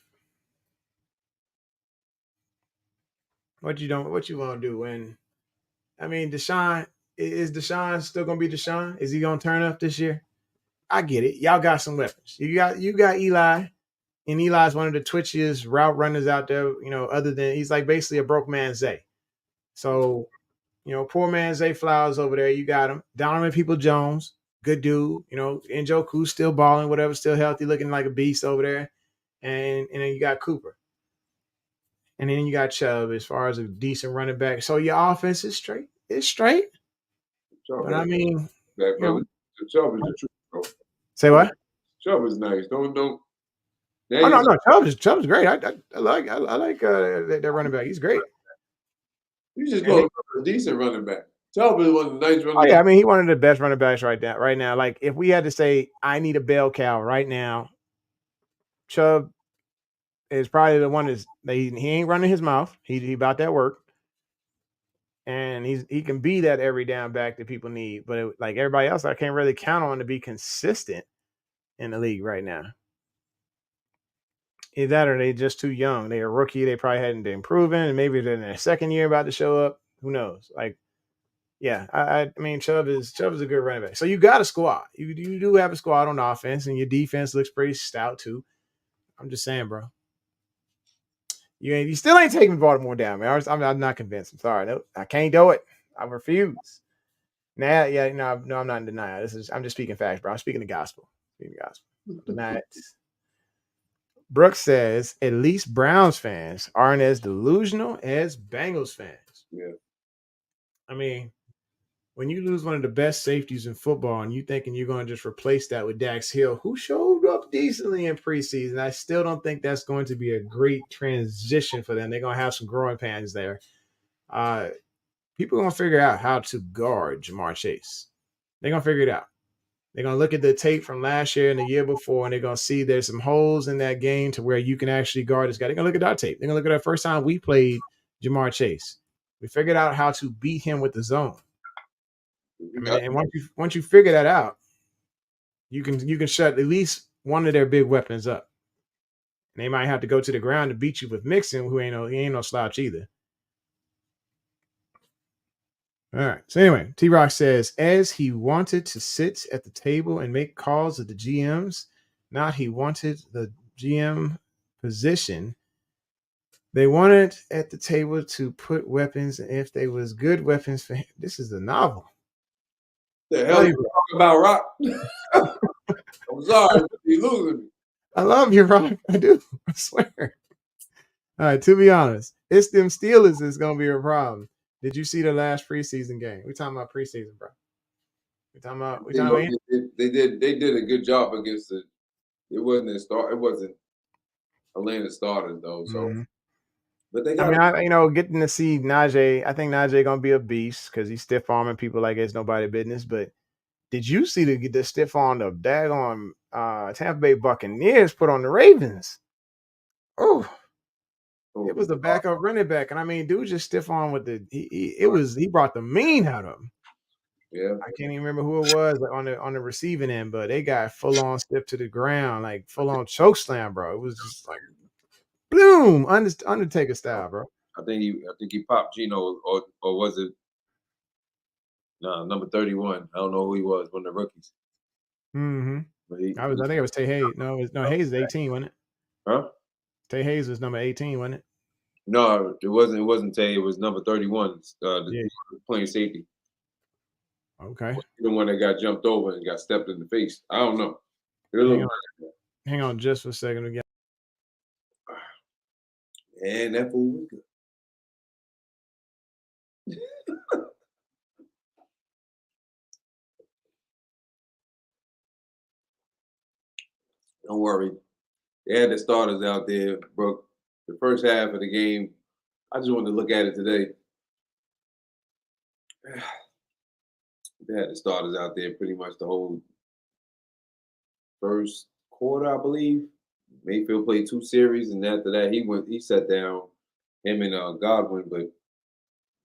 What you don't, what you want to do when? I mean, Deshaun is Deshaun still gonna be Deshaun? Is he gonna turn up this year? I get it. Y'all got some weapons. You got Eli, and Eli's one of the twitchiest route runners out there. Other than he's like basically a broke man Zay. So poor man Zay Flowers over there. You got him. Donovan People Jones, good dude. Njoku's still balling, whatever, still healthy, looking like a beast over there. And then you got Cooper. And then you got Chubb as far as a decent running back. So your offense is straight. It's straight. But I mean, That, bro, the Chubb is the truth, bro. say what? Chubb is nice. Don't. Oh no, Chubb's great. I like that running back. He's great. You just go for a decent running back. Chubb is one of the nice running Oh yeah, I backs. mean, he's one of the best running backs right now. Right now, like if we had to say, I need a bell cow right now, Chubb is probably the one he ain't running his mouth. He about that work, and he can be that every down back that people need. But like everybody else, I can't really count on to be consistent in the league right now. Either that or they just too young. They a rookie. They probably hadn't been proven, and maybe they're in their second year about to show up. Who knows? Like, yeah, I mean, Chubb is a good running back. So you got a squad. You do have a squad on offense, and your defense looks pretty stout too. I'm just saying, bro. You still ain't taking Baltimore down, man. I'm not convinced. I'm sorry. Nope, I can't do it. I refuse. Nah, yeah, no, I'm not in denial. I'm just speaking facts, bro. I'm speaking the gospel. Not. Brooks says at least Browns fans aren't as delusional as Bengals fans. Yeah. I mean, when you lose one of the best safeties in football and you thinking you're going to just replace that with Dax Hill, who showed up decently in preseason, I still don't think that's going to be a great transition for them. They're going to have some growing pains there. People are going to figure out how to guard Jamar Chase. They're going to figure it out. They're going to look at the tape from last year and the year before, and they're going to see there's some holes in that game to where you can actually guard this guy. They're going to look at our tape. They're going to look at that first time we played Jamar Chase. We figured out how to beat him with the zone. I mean, and once you figure that out, you can shut at least one of their big weapons up. And they might have to go to the ground to beat you with Mixon, he ain't no slouch either. All right. So anyway, T-Rock says, as he wanted to sit at the table and make calls of the GMs, not he wanted the GM position. They wanted at the table to put weapons, and if they was good weapons for him. This is a novel. The hell you talking about, Rock? I'm sorry, you're losing me. I love you, Rock. I do. I swear. All right, to be honest, it's them Steelers is gonna be a problem. Did you see the last preseason game? We talking about preseason, bro. They did a good job against the. It wasn't Atlanta starters though. So, mm-hmm. But they got. Getting to see Najee. I think Najee gonna be a beast because he's stiff arming people like it's nobody business. But did you see the stiff arm the daggone Tampa Bay Buccaneers put on the Ravens? Oh. It was the backup running back, and I mean, dude just stiff on with he brought the mean out of him. Yeah, I can't even remember who it was on the receiving end, but they got full on stiff to the ground, like full on choke slam, bro. It was just like boom, Undertaker style, bro. I think he popped Gino, or was it number 31? I don't know who he was, one of the rookies. Mm-hmm. I think it was Tay Hayes. No, Hayes is 18, wasn't it? Huh? Tay Hayes was number 18, wasn't it? No, it wasn't. It wasn't Tay. It was number 31. Playing safety. Okay. The one that got jumped over and got stepped in the face. I don't know. Hang on just for a second again. And that fool was good. Don't worry. They had the starters out there, bro. The first half of the game, I just wanted to look at it today. They had the starters out there pretty much the whole first quarter, I believe. Mayfield played 2 series, and after that, he sat down, him and Godwin, but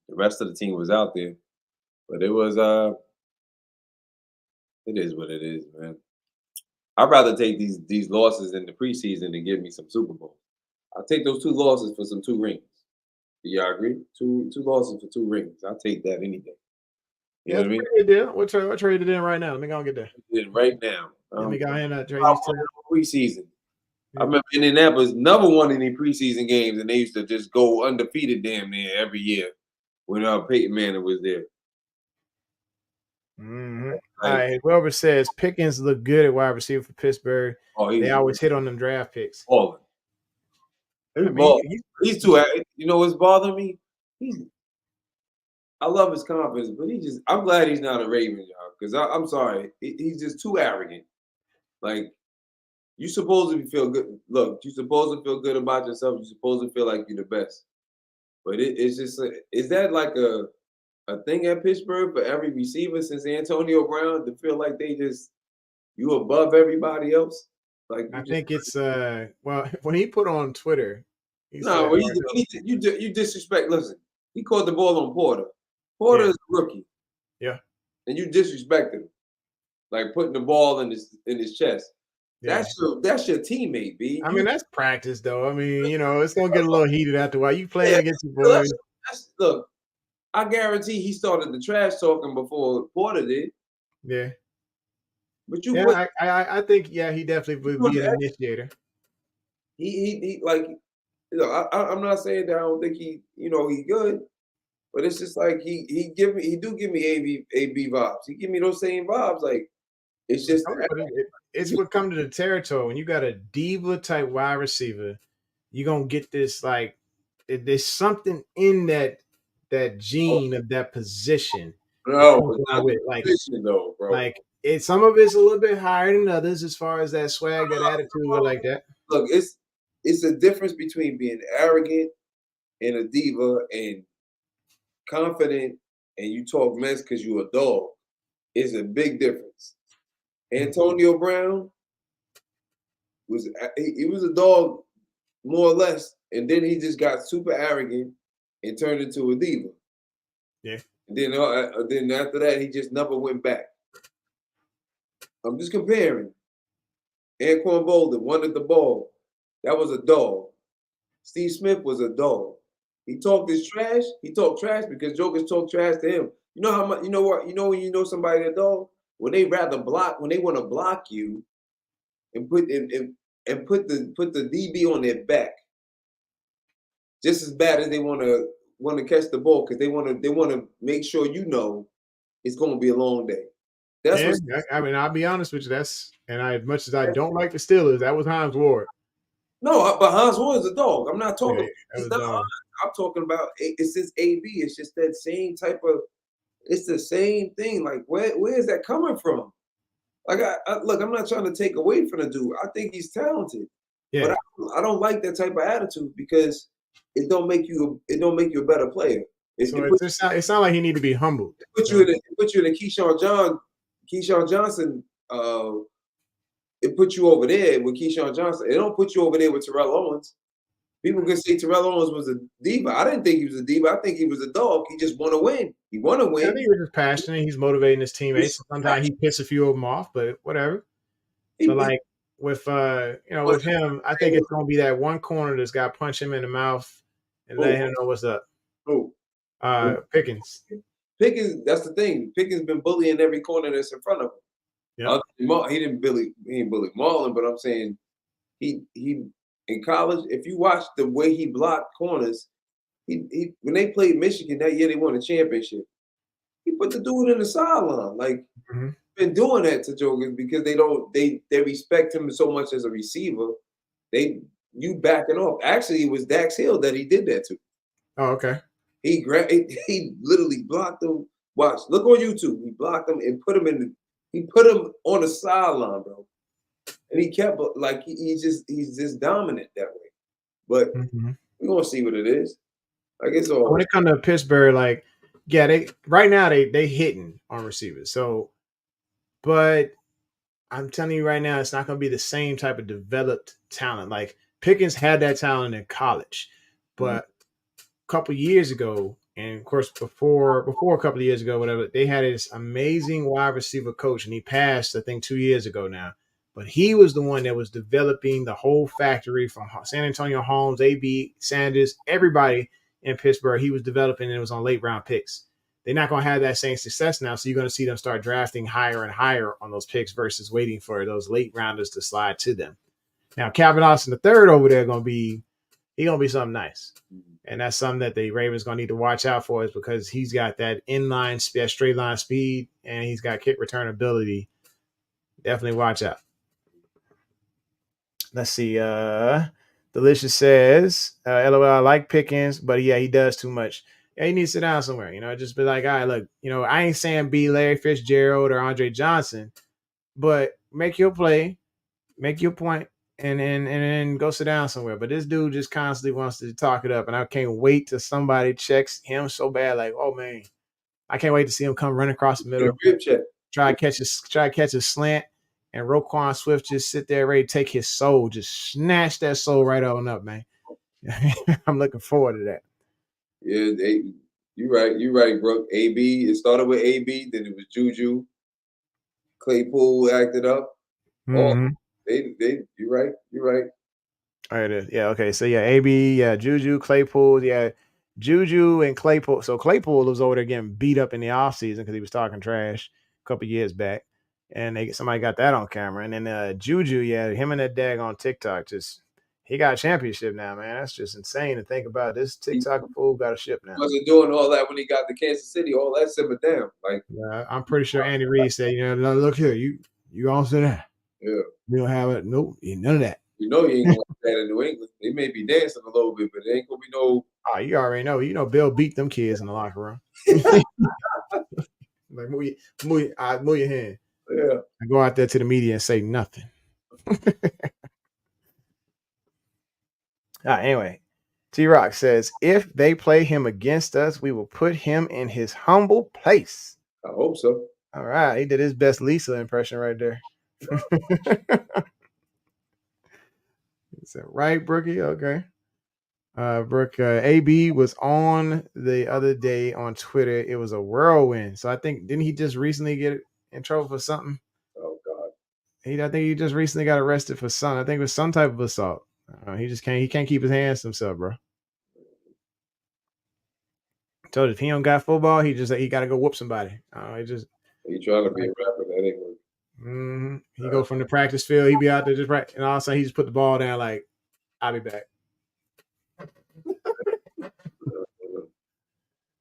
the rest of the team was out there. But it was it is what it is, man. I'd rather take these losses in the preseason than give me some Super Bowls. I'll take those 2 losses for some 2 rings. Do y'all agree? Two losses for 2 rings. I'll take that any day. You Yeah, know it's what a I mean? pretty good deal. What trade it in right now? Let me go and get that. Then right now. Let me go ahead and trade I these won two. the preseason. I Yeah. remember Indianapolis never won any preseason games, and they used to just go undefeated damn near every year when Peyton Manning was there. Mm-hmm. All Like, right. Whoever says Pickens look good at wide receiver for Pittsburgh, oh, they he's always hit on them draft picks. balling. I He's mean, balling. He's too. You know what's bothering me? He's. I love his confidence, but he just. I'm glad he's not a Raven, y'all. Because I'm sorry, he's just too arrogant. Like you supposed to feel good. Look, you supposed to feel good about yourself. You supposed to feel like you're the best. But it's just. Is that like a thing at Pittsburgh for every receiver since Antonio Brown to feel like they just you above everybody else? Like I you just think it's well when he put on Twitter, he no. said, When or no, you disrespect. Listen, he caught the ball on Porter. Porter yeah, is a rookie, yeah, and you disrespected him, like putting the ball in his chest. yeah. That's your teammate, B. I You mean, that's practice though. I mean, it's gonna get a little heated after a while. You playing yeah, against your boys. look. I guarantee he started the trash talking before Porter did. Yeah. But you put Yeah, I think he definitely would be an initiator. he like I'm not saying that I don't think he good, but it's just like he do give me AB vibes. He give me those same vibes. Like it's just Oh, but it's what come to the territory when you got a diva type wide receiver. You're gonna get this like there's something in that gene of that position that no, comes it's along not with the position though, bro. some of it's a little bit higher than others as far as that swag, that attitude, or like that. Look, it's a difference between being arrogant and a diva and confident and you talk mess because you a dog. It's a big difference. Antonio Brown he was a dog more or less, and then he just got super arrogant and turned into a diva. Yeah. And then after that, he just never went back. I'm just comparing. Anquan Bolden wanted the ball. That was a dog. Steve Smith was a dog. He talked his trash. He talked trash because jokers talk trash to him. You know how much? You know what? You know when you know somebody a dog when they rather block when they want to block you and put the DB on their back just as bad as they want to catch the ball because they want to make sure it's going to be a long day. That's Yeah, what. I mean, I'll be honest with you. As much as I don't like the Steelers, that was Hines Ward. No, but Hans Ward is a dog. I'm not Yeah, talking. that It's was not. dog. I'm talking about. It's just AB. It's just that same type of. It's the same thing. Like where is that coming from? Like look, I'm not trying to take away from the dude. I think he's talented, but Yeah. I don't like that type of attitude because it don't make you a better player. It, So it it puts just it sounds like he need to be humbled. it puts you in a, it puts you in a Keyshawn Johnson. It puts you over there with Keyshawn Johnson. It don't put you over there with Terrell Owens. People can say Terrell Owens was a diva. I didn't think he was a diva. I think he was a dog. He just want to win. He want to I think win. he was just passionate. He's motivating his teammates. He's Sometimes he pisses a few of them off, but whatever. But he, like with him, I think it's gonna be that one corner that's got to punch him in the mouth and let who, him know what's up. who? Pickens. Pickens, that's the thing. Pickens been bullying every corner that's in front of him. Yep. He didn't bully Marlon, but I'm saying he in college, if you watch the way he blocked corners, he when they played Michigan that year, they won a championship. He put the dude in the sideline. Like Mm-hmm. been doing that to jokers because they respect him so much as a receiver. You backing off. Actually, it was Dax Hill that he did that to. Oh, okay. He literally blocked him. Watch, look on YouTube. He blocked him and he put him on the sideline, bro. And he kept like he's just dominant that way. But Mm-hmm. we're gonna see what it is. I guess When it comes to Pittsburgh, they right now they hitting on receivers. So, but I'm telling you right now, it's not going to be the same type of developed talent. Like Pickens had that talent in college, but a couple years ago, And of course, before a couple of years ago, whatever, they had this amazing wide receiver coach, and he passed, I think, 2 years ago now. But he was the one that was developing the whole factory from San Antonio Holmes, AB Sanders, everybody in Pittsburgh. He was developing, and it was on late round picks. They're not going to have that same success now, so you're going to see them start drafting higher and higher on those picks versus waiting for those late rounders to slide to them. Now, Calvin Austin the third over there gonna be something nice. And that's something that the Ravens gonna need to watch out for, is because he's got that inline speed, straight line speed, and he's got kick return ability. Definitely watch out. Let's see. Delicious says, LOL, I like Pickens, but yeah, he does too much. Yeah, he needs to sit down somewhere. Just be like, all right, look, I ain't saying be Larry Fitzgerald or Andre Johnson, but make your play, make your point, and then go sit down somewhere. But this dude just constantly wants to talk it up, and I can't wait till somebody checks him so bad. Like, oh man, I can't wait to see him come run across the middle, try to catch a slant, and Roquan Swift just sit there ready to take his soul, just snatch that soul right on up, man. I'm looking forward to that. Yeah, you right, Brooke. AB, it started with AB, then it was Juju. Claypool acted up. Mm-hmm. You're right. All right, yeah, okay. So yeah, AB, yeah, Juju, Claypool, yeah, Juju and Claypool. So Claypool was over there getting beat up in the offseason because he was talking trash a couple years back, and somebody got that on camera. And then Juju, yeah, him and that dag on TikTok, just he got a championship now, man. That's just insane to think about. This TikTok fool got a ship now. Wasn't doing all that when he got to Kansas City. All that simmered down. Like, yeah, I'm pretty sure Andy Reid said, look here, you all sit down. Yeah, we don't have it. Nope, none of that. You ain't gonna have that in New England. They may be dancing a little bit, but it ain't gonna be no. Oh, you already know. Bill beat them kids in the locker room. Like, move your hand. Yeah. I go out there to the media and say nothing. Anyway, T-Rock says, if they play him against us, we will put him in his humble place. I hope so. All right. He did his best Lisa impression right there. Is that right, Brookie? Okay. Brooke, AB was on the other day on Twitter. It was a whirlwind. So I think, didn't he just recently get in trouble for something? Oh God. I think he just recently got arrested for something. I think it was some type of assault. He can't keep his hands to himself, bro. I told you, if he don't got football, he got to go whoop somebody. He trying to be a rapper. That ain't working. Mm-hmm. He go from the practice field. He be out there just right, and all of a sudden he just put the ball down. Like, I'll be back.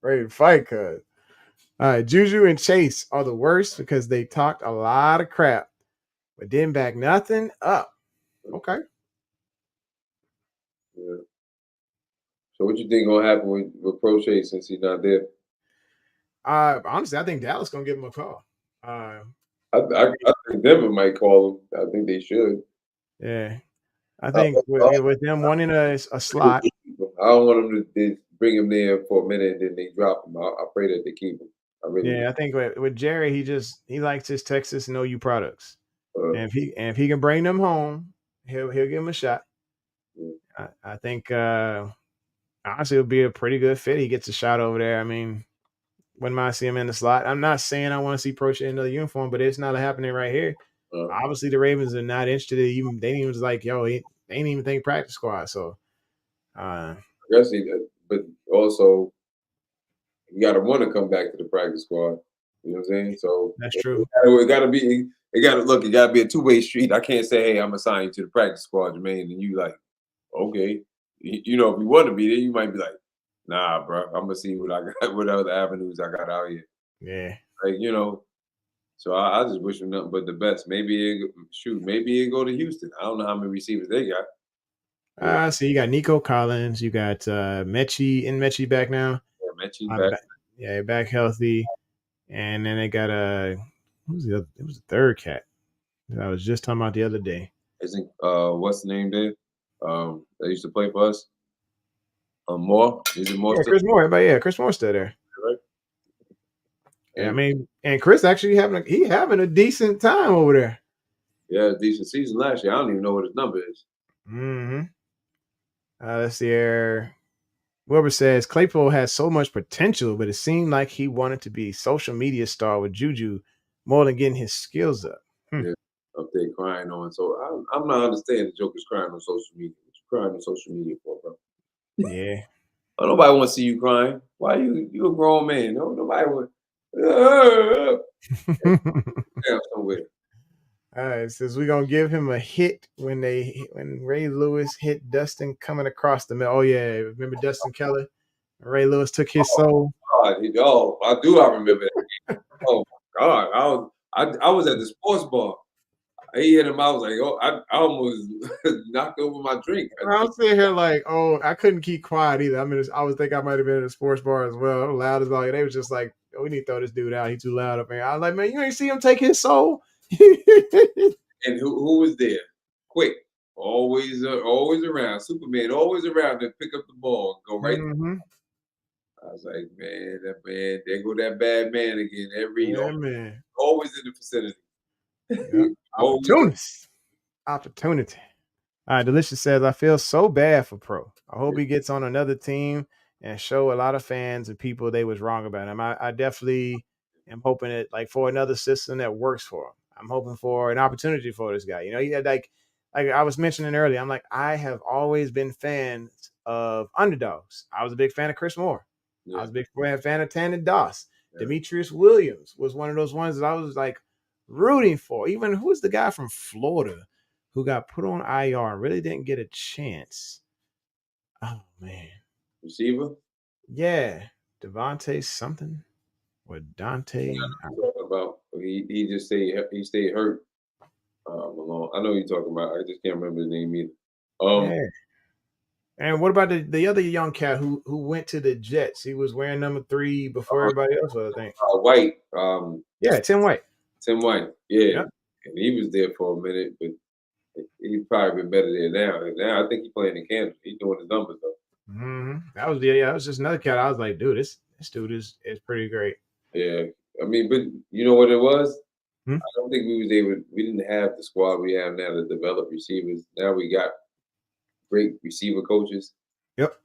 Ready to fight, cuz. All right, Juju and Chase are the worst because they talked a lot of crap, but didn't back nothing up. Okay. Yeah. So what you think gonna happen with Pro Chase since he's not there? Honestly, I think Dallas gonna give him a call. I think Denver might call him. I think they should. Yeah, I think with them wanting a slot, I don't want them to bring him there for a minute and then they drop him. I pray that they keep him. I think with Jerry, he likes his Texas and OU products, and if he can bring them home, he'll give him a shot. Yeah. I think honestly it'll be a pretty good fit. He gets a shot over there. I mean, wouldn't mind seeing him in the slot. I'm not saying I want to see Pro in another uniform, but it's not happening right here. Obviously, the Ravens are not interested. They ain't even like, yo, they ain't even think practice squad. So, I guess but also you got to want to come back to the practice squad. You know what I'm saying? So that's true. It got to be a two-way street. I can't say, hey, I'm assigning you to the practice squad, Jermaine, and you like, okay, if you want to be there, you might be like, nah, bro, I'm gonna see what I got, what other avenues I got out here. Yeah, like So I just wish him nothing but the best. Maybe it go to Houston. I don't know how many receivers they got. So you got Nico Collins, you got Mechie back now. Yeah, Mechie back. Yeah, back healthy. And then they got it was the third cat that I was just talking about the other day. Isn't what's the name there? That used to play for us. Moore? Is it Moore? Yeah, Chris Moore. But yeah, Chris Moore's still there. Right. Yeah, I mean, and Chris actually having a decent time over there. Yeah, decent season last year. I don't even know what his number is. Mm-hmm. Let's see here. Wilbur says Claypool has so much potential, but it seemed like he wanted to be a social media star with Juju more than getting his skills up. Hmm. Yeah, up there crying on. So I'm not understanding the Joker's crying on social media. What you crying on social media for, bro? Yeah. Oh, nobody want to see you crying. Why you a grown man? No, nobody want. Uh, Down somewhere. All right, says we're gonna give him a hit when Ray Lewis hit Dustin coming across the middle. Oh yeah, remember Dustin Keller? Ray Lewis took his soul. God, oh, I do. I remember that. Oh my God, I was at the sports bar. He hit him. I was like, oh, I almost knocked over my drink. I'm sitting here like, oh, I couldn't keep quiet either. I mean, I was thinking I might have been in a sports bar as well. Loud as all. They was just like, oh, we need to throw this dude out. He's too loud up here. I was like, man, you ain't see him take his soul. And who was there? Quick, always around. Superman, always around to pick up the ball and go right. Mm-hmm. I was like, man, that man, there go that bad man again. Yeah, man. Always in the vicinity. Yeah. Always. Opportunity. All right, Delicious says, I feel so bad for Pro. I hope he gets on another team and show a lot of fans and people they was wrong about him. I definitely am hoping it like for another system that works for him. I'm hoping for an opportunity for this guy. You know, he had like I was mentioning earlier, I'm like, I have always been fans of underdogs. I was a big fan of Chris Moore. I was a big fan of Tannen Doss. Yeah. Demetrius Williams was one of those ones that I was like rooting for. Even who's the guy from Florida who got put on IR and really didn't get a chance? Oh man. Receiver? Yeah. Devontae something or Dante. About he just stayed hurt. Alone. I know you're talking about. I just can't remember his name either. Yeah. And what about the other young cat who went to the Jets? He was wearing number 3 before everybody else was, I think. White. Yeah, Tim White. Tim White. Yeah. Yep. And he was there for a minute, but he's probably been better there now. Now I think he's playing in Kansas. He's doing his numbers though. Mm-hmm. That was just another cat. I was like, dude, this dude is pretty great. Yeah. I mean, but you know what it was? Hmm? I don't think we didn't have the squad we have now to develop receivers. Now we got great receiver coaches. Yep.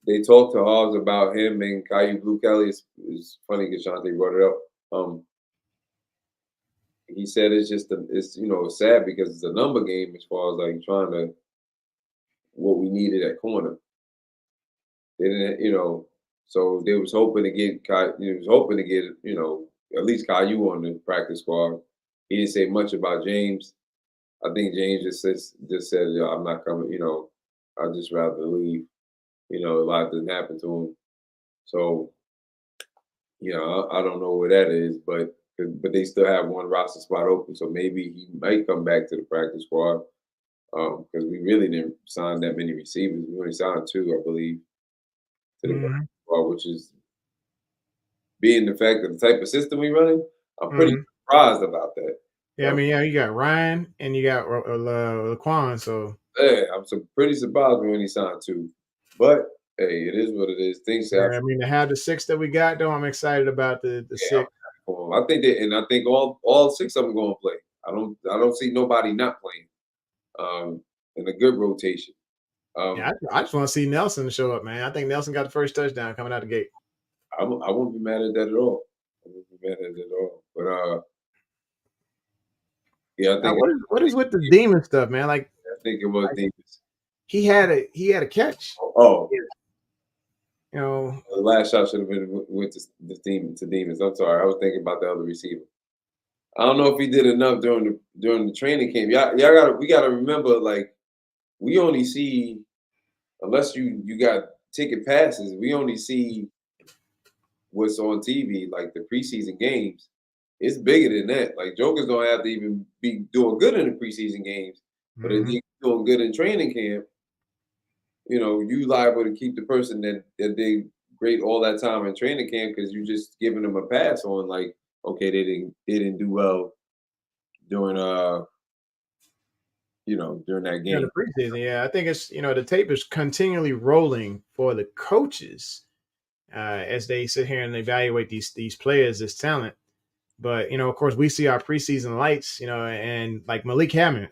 They talked to Hobbs about him and Caillou Blue Kelly. It's funny because Shante brought it up. He said it's sad because it's a number game as far as like trying to what we needed at corner. They didn't, so they was hoping to get at least Caillou on the practice squad. He didn't say much about James. I think James just said, I'm not coming. I'd just rather leave. A lot didn't happen to him. So, I don't know where that is, but they still have one roster spot open. So maybe he might come back to the practice squad because we really didn't sign that many receivers. We only signed 2, I believe, to the practice squad, which is being the fact that the type of system we running, I'm pretty surprised about that. Yeah, I mean, you got Ryan and you got Laquan, so yeah, I'm pretty surprised when he signed 2. But hey, it is what it is. Things happen. I mean, to have the 6 that we got, though, I'm excited about the 6. I think all 6 of them going to play. I don't see nobody not playing. In a good rotation. I just want to see Nelson show up, man. I think Nelson got the first touchdown coming out the gate. I won't be mad at that at all. But yeah, I think what is with the demon stuff, man? Like I think it was demons. He had a catch. Oh. The last shot should have been went to demons. I'm sorry. I was thinking about the other receiver. I don't know if he did enough during the training camp. We gotta remember, like, we only see, unless you got ticket passes, we only see what's on TV, like the preseason games. It's bigger than that. Like, Jokers don't have to even be doing good in the preseason games, but if they're doing good in training camp, you liable to keep the person that did great all that time in training camp because you're just giving them a pass on, like, okay, they didn't do well during during that game. The preseason, yeah. I think it's the tape is continually rolling for the coaches as they sit here and evaluate these players, this talent. But of course, we see our preseason lights, and like Malik Ham,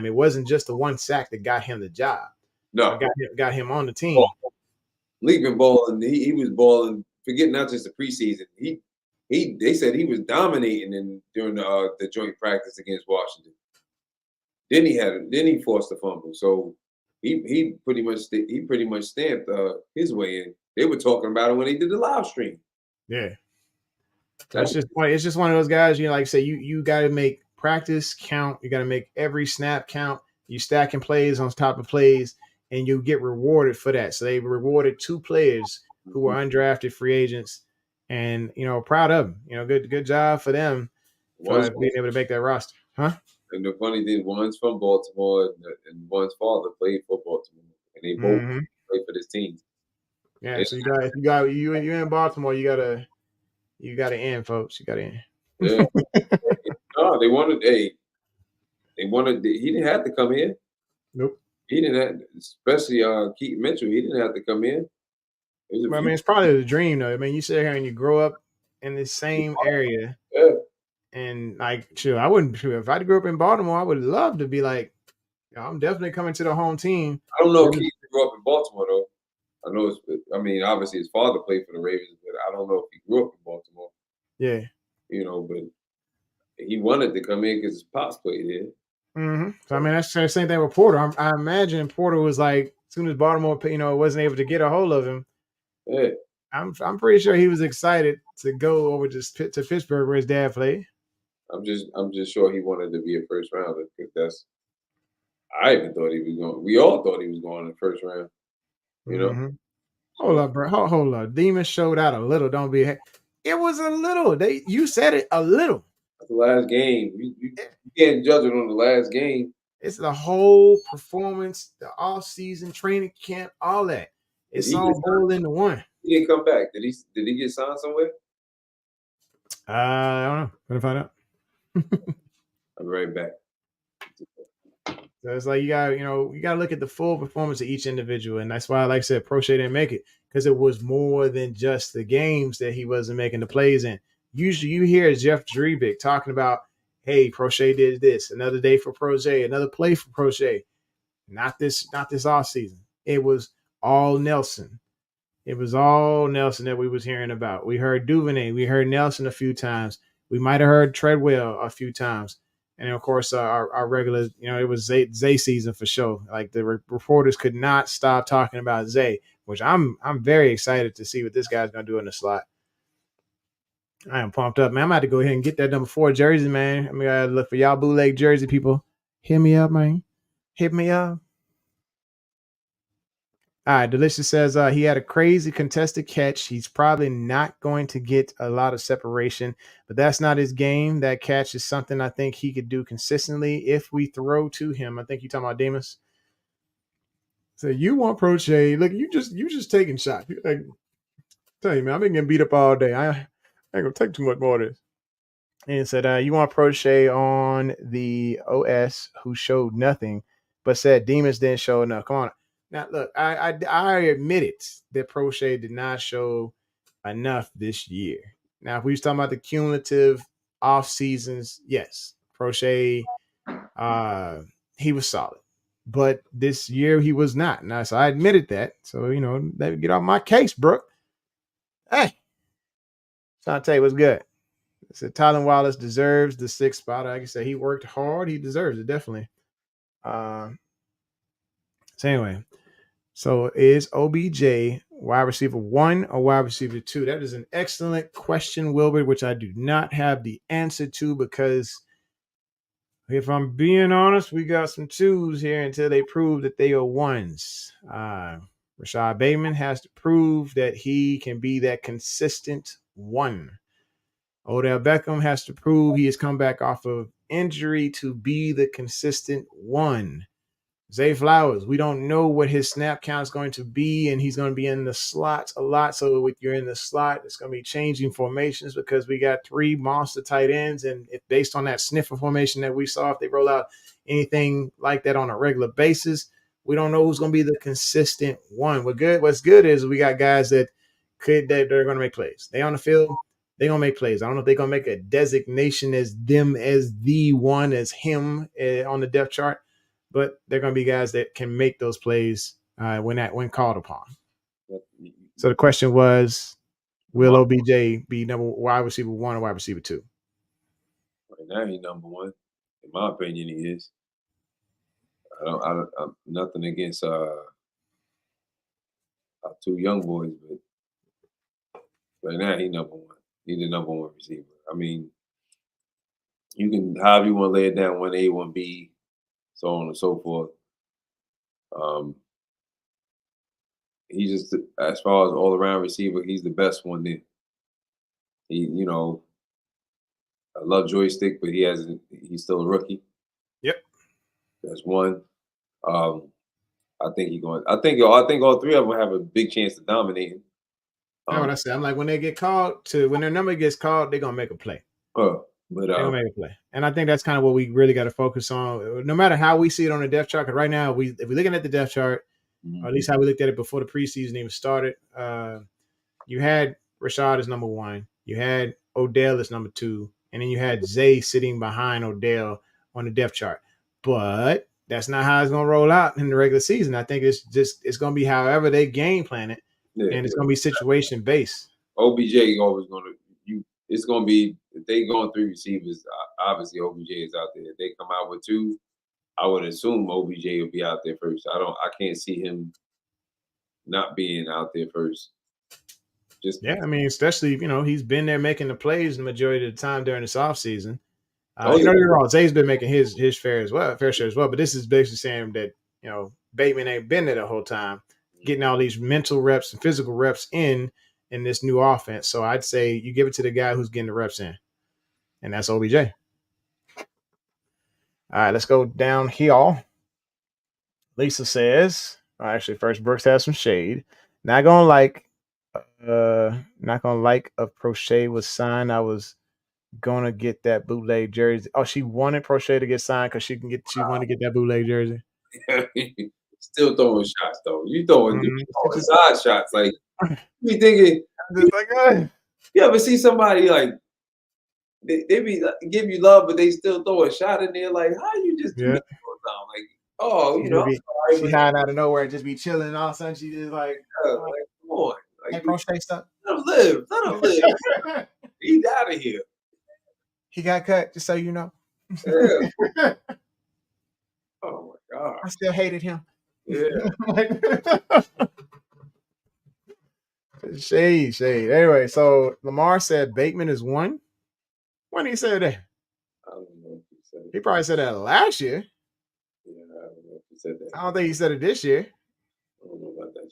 it wasn't just the one sack that got him the job. No, got him on the team. leaping ball, and he was balling. Forget not just the preseason. They said he was dominating during the joint practice against Washington. Then he forced a fumble. So he pretty much stamped his way in. They were talking about it when they did the live stream. Yeah. That's It's just one of those guys, like I say, you gotta make practice count, you gotta make every snap count, you stacking plays on top of plays, and you get rewarded for that. So they rewarded 2 players who were undrafted free agents, and proud of them. Good job for them one's for being able to make that roster. Huh? and the funny thing, one's from Baltimore, and one's father played for Baltimore, and they both Mm-hmm. played for this team. Yeah, Yeah, so you in Baltimore, you gotta in, folks. You gotta in. yeah. No, they wanted. He didn't have to come here. Nope. He didn't have, especially Keaton Mitchell. He didn't have to come in. It was a But I few. mean, it's probably the dream, though. I mean, you sit here and you grow up in the same area, Yeah, and like, sure, I wouldn't. Sure, if I grew up in Baltimore, I would love to be like, I'm definitely coming to the home team. I don't know if Keaton grew up in Baltimore though. I know. I mean, obviously his father played for the Ravens, but I don't know if he grew up in Baltimore. Yeah. But he wanted to come in because his pops played here. Mm-hmm. So I mean, that's the same thing with Porter. I imagine Porter was like, as soon as Baltimore, wasn't able to get a hold of him, Yeah, I'm pretty sure he was excited to go over to Pittsburgh where his dad played. I'm just sure he wanted to be a first rounder because that's. I even thought he was going. We all thought he was going in the first round. You know. Mm-hmm. Hold So up, bro. Hold up. Demon showed out a little. Don't be. It was a little. You said it, a little. that's the last game. You can't judge it on the last game. It's the whole performance, the off-season training camp, all that. Did It's he get all signed? boiled into one. He didn't come back. Did he get signed somewhere? I don't know. Gonna find out. I'll be right back. So it's like you gotta look at the full performance of each individual, and that's why, like I said, Prochet didn't make it because it was more than just the games that he wasn't making the plays in. Usually, you hear Jeff Drebick talking about, "Hey, Prochet did this. Another day for Prochet. Another play for Prochet." Not this off season. It was all Nelson. It was all Nelson that we was hearing about. We heard Duvernay. We heard Nelson a few times. We might have heard Treadwell a few times. And of course, our regular, it was Zay season for sure. Like the reporters could not stop talking about Zay, which I'm very excited to see what this guy's gonna do in the slot. I am pumped up, man. I'm about to go ahead and get that number 4 jersey, man. I'm gonna look for y'all bootleg jersey people. Hit me up, man. Hit me up. All right, Delicious says he had a crazy contested catch. He's probably not going to get a lot of separation, but that's not his game. That catch is something I think he could do consistently if we throw to him. I think you're talking about Demas. So you want Prochet? Look, you just taking shots. Like, tell you, man, I've been getting beat up all day. I ain't gonna take too much more of this. And it said you want Prochet on the OS who showed nothing, but said Demas didn't show enough. Come on. Now, look, I admit it that Prochet did not show enough this year. Now, if we was talking about the cumulative off seasons, yes, Prochet, he was solid, but this year he was not. Now, so I admitted that. So let me get off my case, Brooke. Hey, trying to tell you what's good. I said Tylen Wallace deserves the 6th spot. Like I said, he worked hard. He deserves it, definitely. So anyway. So is OBJ wide receiver 1 or wide receiver 2? That is an excellent question, Wilbur, which I do not have the answer to because if I'm being honest, we got some 2s here until they prove that they are 1s. Rashad Bateman has to prove that he can be that consistent 1. Odell Beckham has to prove he has come back off of injury to be the consistent 1. Zay Flowers, we don't know what his snap count is going to be, and he's going to be in the slot a lot. So if you're in the slot, it's going to be changing formations because we got 3 monster tight ends, and if based on that sniffer formation that we saw, if they roll out anything like that on a regular basis, we don't know who's going to be the consistent 1. What's good is we got guys that they're going to make plays. They on the field, they're going to make plays. I don't know if they're going to make a designation as them as the 1 as him on the depth chart. But they're going to be guys that can make those plays when called upon. So the question was, will OBJ be number wide receiver 1 or wide receiver 2? Right now, he's number one. In my opinion, he is. I'm nothing against our two young boys, but right now he number one. He's the number one receiver. I mean, you can however you want to lay it down, 1A, 1B, so on and so forth. Um, he just as far as all around receiver, he's the best one there. I love joystick, but he's still a rookie. Yep. That's one. Um, I think he going. I think all three of them have a big chance to dominate him. That's what I said. I'm like, when they get called to, when their number gets called, they're gonna make a play. But They're gonna make a play, and I think that's kind of what we really got to focus on. No matter how we see it on the depth chart, because right now, if we're looking at the depth chart, or at least how we looked at it before the preseason even started, you had Rashad as number 1, you had Odell as number 2, and then you had Zay sitting behind Odell on the depth chart. But that's not how it's gonna roll out in the regular season. I think it's gonna be however they game plan it, and it's gonna be situation based. OBJ always going to you. It's going to be if they going 3 receivers. Obviously, OBJ is out there. If they come out with 2, I would assume OBJ will be out there first. I can't see him not being out there first. Yeah, I mean, especially he's been there making the plays the majority of the time during this offseason. Oh, yeah. You're wrong. Zay's been making his fair share as well. But this is basically saying that Bateman ain't been there the whole time, getting all these mental reps and physical reps in this new offense. So I'd say you give it to the guy who's getting the reps in, and that's OBJ. All right, let's go down here. Lisa says, actually, first Brooks has some shade. Not gonna like if Prochet was signed. I was gonna get that bootleg jersey. Oh, she wanted Prochet to get signed because she wanted to get that bootleg jersey. Still throwing shots though. You throwing Mm-hmm. side shots. Like you be thinking, you ever see somebody like they be give you love, but they still throw a shot in there? Like, how you just do that all the time? Like, oh, I'm sorry, she hiding out of nowhere and just be chilling, and all of a sudden she just like, come on, hey, Prochet stuff. Let him live. Let him live. He's out of here. He got cut, just so you know. Yeah. Oh my God. I still hated him. Yeah. Shade. Anyway, so Lamar said Bateman is 1. When he said that? I don't know if he said it. He probably said that last year. Yeah, I don't know if he said that. I don't think he said it this year. I don't know about that.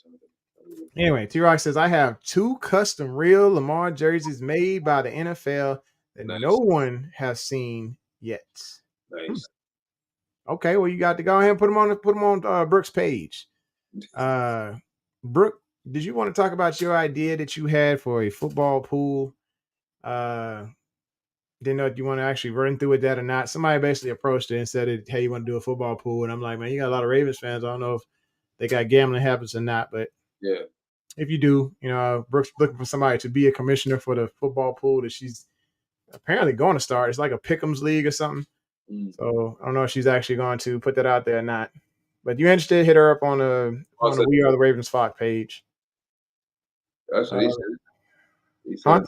Anyway, T-Rock says, I have 2 custom real Lamar jerseys made by the NFL that no one has seen yet. Nice. Okay, well, you got to go ahead and put them on Brooke's page. Brooke, did you want to talk about your idea that you had for a football pool? Didn't know if you want to actually run through with that or not. Somebody basically approached it and said, hey, you want to do a football pool? And I'm like, man, you got a lot of Ravens fans. I don't know if they got gambling habits or not, but yeah, if you do, Brooke's looking for somebody to be a commissioner for the football pool that she's apparently going to start. It's like a Pick'ems league or something. So I don't know if she's actually going to put that out there or not. But if you're interested, hit her up on the We Are the Ravens Flock page. That's what he said. He said,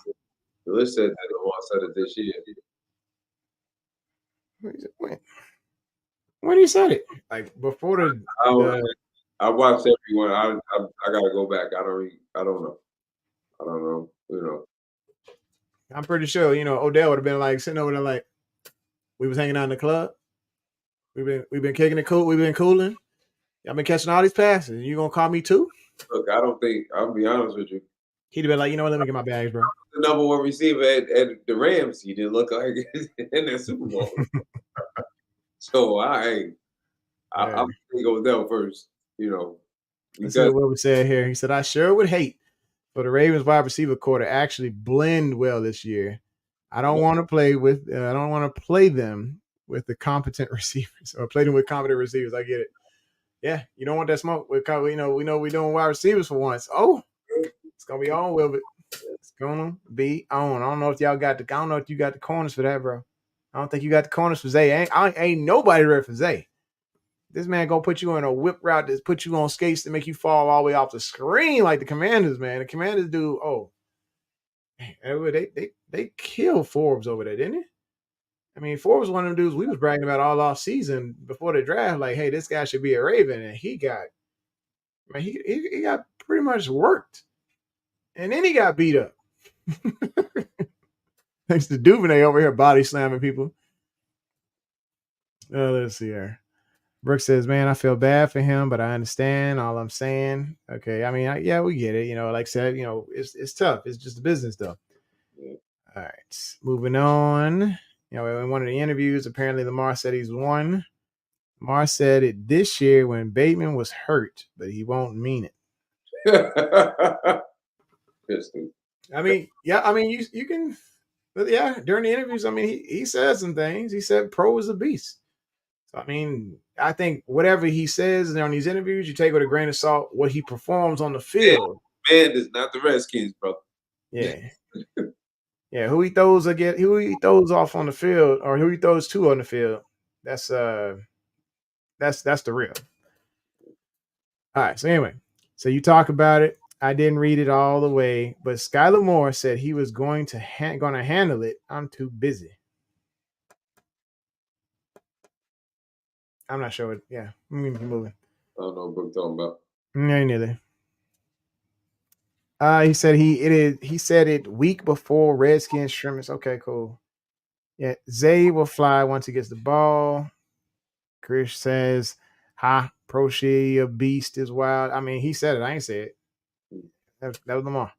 Lewis said that Lamar said it this year. When he said it? Like before I watched everyone. I gotta go back. I don't know. I'm pretty sure, Odell would have been like sitting over there like, we was hanging out in the club. We've been kicking it cool. We've been cooling. I've been catching all these passes. You gonna call me too? Look, I don't think. I'll be honest with you. He'd have been like, let me get my bags, bro. The number 1 receiver at the Rams. He didn't look like in the Super Bowl. So I'm gonna go Odell first. Let's see what we said here. He said, I sure would hate for the Ravens wide receiver core to actually blend well this year. I don't want to play them with the competent receivers or play them with competent receivers. I get it. Yeah, you don't want that smoke. We know we're doing wide receivers for once. Oh, it's gonna be on, Wilbert. It's gonna be on. I don't know if you got the corners for that, bro. I don't think you got the corners for Zay. Ain't nobody ready for Zay. this man gonna put you in a whip route that put you on skates to make you fall all the way off the screen like the Commanders, man. The Commanders do. Oh, they killed Forbes over there, didn't he? I mean, Forbes was one of them dudes we was bragging about all off season before the draft. Like, hey, this guy should be a Raven, and he got, man, he got pretty much worked, and then he got beat up. Thanks to Duvernay over here body slamming people. Let's see here. Brooks says, "Man, I feel bad for him, but I understand all I'm saying." Okay, I mean, yeah, we get it. You know, like I said, you know, it's tough. It's just a business, though. All right, moving on. You know, in one of the interviews, apparently Lamar said he's won. Lamar said it this year when Bateman was hurt, but he won't mean it. I mean, yeah, I mean, you can, but yeah, during the interviews, I mean, he said some things. He said Pro is a beast. So, I mean, I think whatever he says on these interviews, you take with a grain of salt what he performs on the field. Man is not the Redskins, bro. Yeah. Yeah, who he throws off on the field, or who he throws to on the field. That's the real. All right. So anyway, so you talk about it. I didn't read it all the way, but Skylar Moore said he was going to handle it. I'm too busy. I'm not sure. Yeah, I'm gonna keep moving. I don't know what we're talking about. No, neither. He said he said it week before Redskins scrimmage. Okay, cool. Yeah, Zay will fly once he gets the ball. Chris says, "Ha, Prochet, a beast is wild." I mean, he said it. I ain't say it. That was Lamar.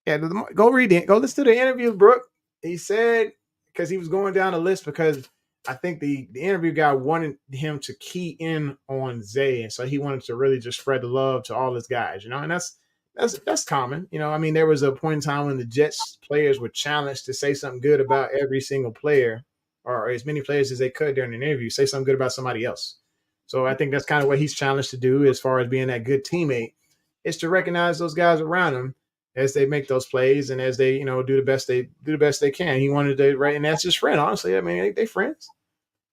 Yeah, go read it. Go listen to the interview, Brooke. He said because he was going down the list because I think the interview guy wanted him to key in on Zay, and so he wanted to really just spread the love to all his guys, you know, and that's common, you know. I mean, there was a point in time when the Jets players were challenged to say something good about every single player, or as many players as they could during an interview, say something good about somebody else. So I think that's kind of what he's challenged to do as far as being that good teammate, is to recognize those guys around him as they make those plays and as they, you know, do the best they can. He wanted to, right, and that's his friend. Honestly, I mean, they friends.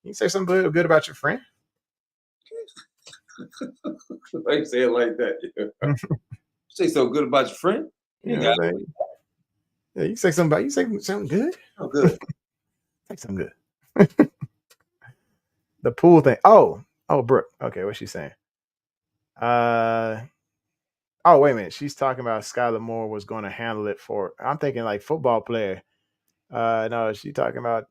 You can say something good about your friend. Why you say it like that? Yeah. Say something good about your friend. Yeah, you say something about, you say something good. Oh, good. Say something good. The pool thing. Oh, Brooke. Okay, what's she saying? Oh, wait a minute. She's talking about Skylar Moore was going to handle it for. I'm thinking like football player. No, she's talking about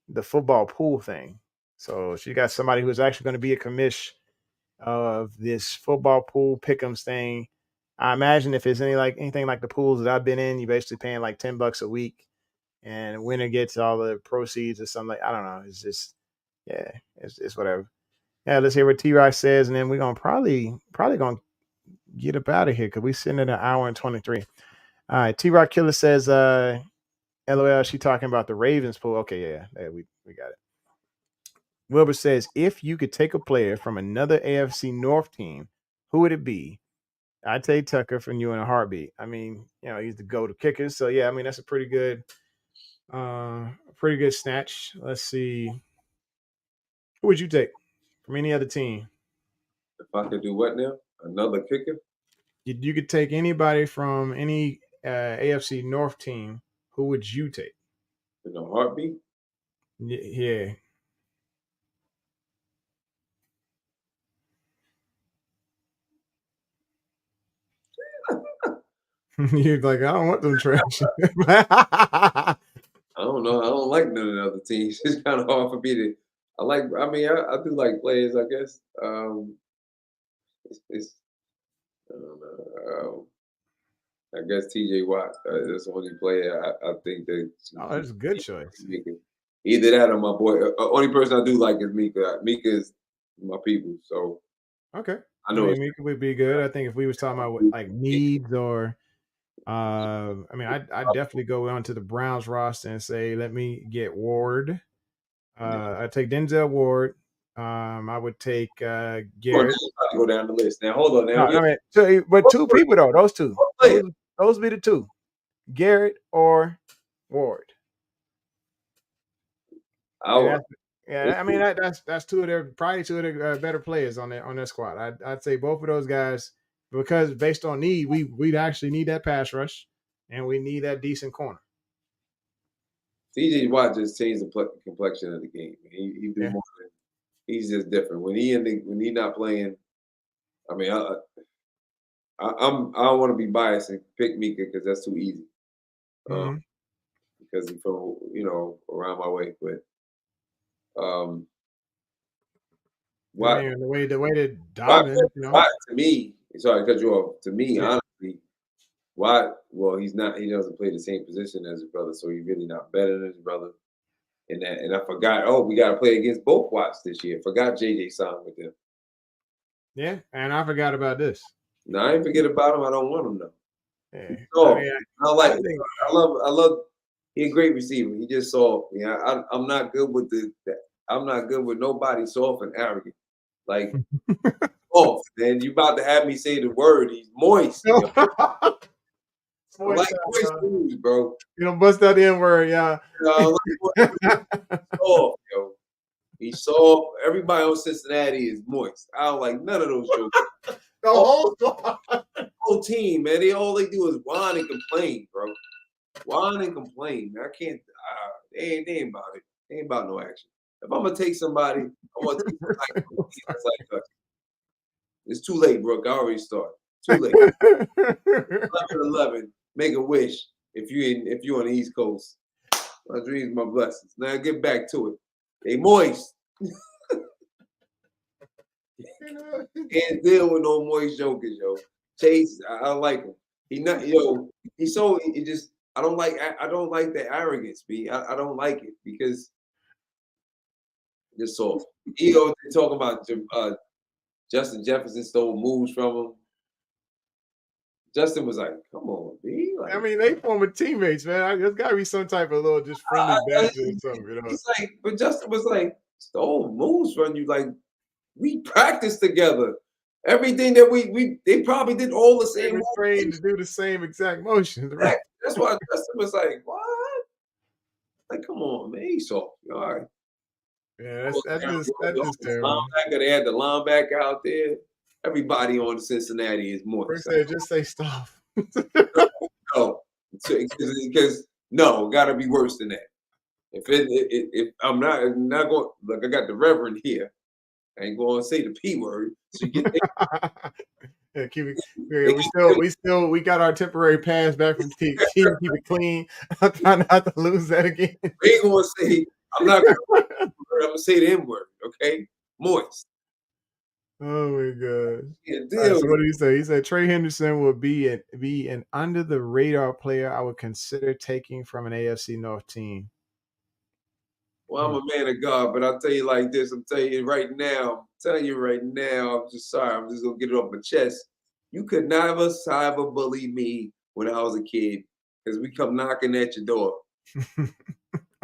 the football pool thing. So she got somebody who's actually going to be a commish of this football pool pick'ems thing. I imagine if it's anything like the pools that I've been in, you're basically paying like $10 a week, and winner gets all the proceeds or something. Like, I don't know. It's just, yeah, it's whatever. Yeah, let's hear what T-Rock says, and then we're gonna probably gonna get up out of here because we're sitting at an hour and 23. All right, T-Rock Killer says, LOL, she talking about the Ravens pool. Okay, yeah, we got it. Wilbur says, if you could take a player from another AFC North team, who would it be? I'd take Tucker from you in a heartbeat. I mean, you know, he's the go-to kicker. So yeah, I mean, that's a pretty good snatch. Let's see. Who would you take from any other team? If I could do what now? Another kicker? You could take anybody from any AFC North team. Who would you take? In a heartbeat? Yeah. You're like, I don't want them trash. I don't know. I don't like none of the other teams. It's kind of hard for me to. I do like players, I guess. It's I don't know. I guess T.J. Watt. That's the only player I think that. Oh, that's a good choice. Either that or my boy. Only person I do like is Mika. Mika is my people. So okay, I know Mika would be good. I think if we was talking about like needs or, I mean, I'd definitely go on to the Browns roster and say, let me get Ward. I'd take Denzel Ward. I would take Garrett. Go down the list now. Hold on now. No, I mean, but two people though. Those two. Those be the two. Garrett or Ward. Yeah, I mean that's two of their probably two of the better players on their squad. I'd say both of those guys because based on need, we'd actually need that pass rush and we need that decent corner. TJ Watt just changed the complexion of the game. He do Yeah. more than he's just different. When he not playing, I mean, I don't want to be biased and pick Mika because that's too easy. Mm-hmm. Because he's from around my way, but I Watt, mean the way that Watt, dominant, Watt to me, sorry to cut you off. To me, Yeah. honestly, Watt, well, he's not. He doesn't play the same position as his brother, so he's really not better than his brother. And I forgot. Oh, we got to play against both Watts this year. Forgot JJ signed with them. Yeah, and I forgot about this. No, I ain't forget about him. I don't want him though. Yeah. So I mean, I like. I think I love. He's a great receiver. He just soft. Yeah, I'm not good with I'm not good with nobody soft and arrogant. Like soft. And you about to have me say the word. He's moist. Yo. I like moist dudes, bro. You don't bust that N word, yeah. I like soft, yo. He's soft. Everybody on Cincinnati is moist. I don't like none of those jokes. The whole squad. Whole team, man. All they do is whine and complain, bro. Whine and complain, man. I can't. They ain't about it. They ain't about no action. If I'm gonna take somebody, I want to take somebody that's like it's too late, Brooke. I already started. Too late. 11-11. Make a wish if you on the East Coast. My dreams, my blessings. Now get back to it. They moist. Can't deal with no moist jokers, yo. Chase, I like him. He not He's so he just I don't like the arrogance, B. I don't like it because just soft. Ego talking about Justin Jefferson stole moves from him. Justin was like, "Come on, B." Like, I mean, they former teammates, man. There's got to be some type of little just friendly banter or something, you know. He's like, but Justin was like, "Stole moves from you." Like, we practiced together. Everything that they probably did all the They same. were trained to do the same exact motions, right? That's why Justin was like, "What?" Like, come on, man. He's soft. All right. Yeah, that's just terrible. Linebacker, they had the linebacker out there. Everybody on Cincinnati is more. Rick said, just say stop. No, because no, got to be worse than that. If I'm not going, look, I got the Reverend here. I ain't going to say the P word. So you get Yeah, we got our temporary pass back from team. Keep it clean. I'm trying not to lose that again. they ain't going to say. I'm not going to say the N word. Okay, moist. Oh my god. Yeah, All right, so what did he say? He said Trey Henderson would be an under the radar player I would consider taking from an AFC North team. Well, I'm a man of God, but I'll tell you like this. I'm telling you right now. I'm just sorry. I'm just gonna get it off my chest. You could never cyberbully me when I was a kid, because we come knocking at your door.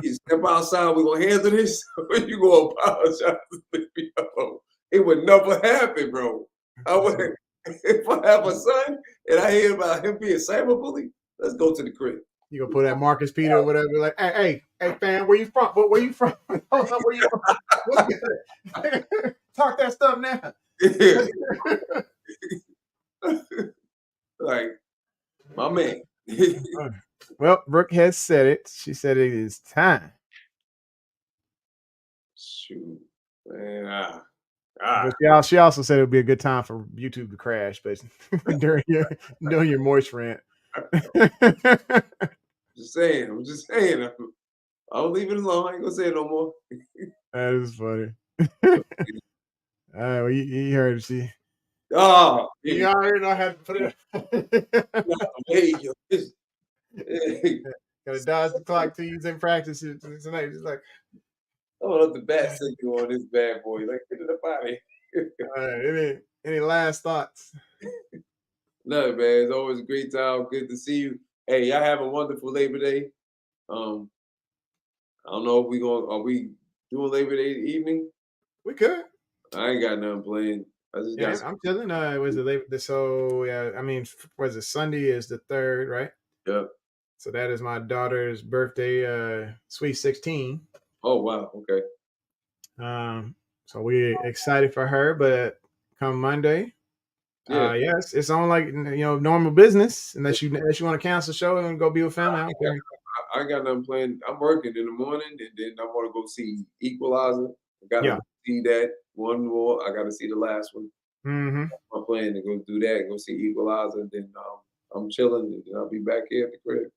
You step outside, we're gonna handle this, or you gonna apologize to leave me alone. It would never happen, bro. If I have a son and I hear about him being cyberbullied, let's go to the crib. You gonna put that Marcus Peter or whatever, like, hey, fam, where you from? Where you from? Where you from? Talk that stuff now. Like, my man. Well, Brooke has said it. She said it is time. Shoot, man. But she also said it would be a good time for YouTube to crash, but during your moist rant. Just saying. I'm just saying. I'll leave it alone. I ain't gonna say it no more. That is funny. All right, well, you heard it. See. Oh, you already know how to put it. Gotta dodge the clock to use in practice tonight. It's like, I don't let the bat signal on this bad boy. Like, get it up out of here. All right, any last thoughts? No, man. It's always a great time. Good to see you. Hey, y'all have a wonderful Labor Day. I don't know if are we doing Labor Day evening? We could. I ain't got nothing planned. I'm chilling. Was it Labor? So yeah, I mean, was it Sunday? Is the 3rd, right? Yep. So that is my daughter's birthday, sweet 16. Oh wow, okay. So we're excited for her. But come Monday, Yeah. yes, it's on like normal business. Unless you want to cancel the show and go be with family, I don't care. I ain't got nothing planned. I'm working in the morning, and then I want to go see Equalizer. I gotta Yeah. go see that one more. I gotta see the last one. Mm-hmm. I'm planning to go do that and go see Equalizer. And then I'm chilling, and then I'll be back here at the crib.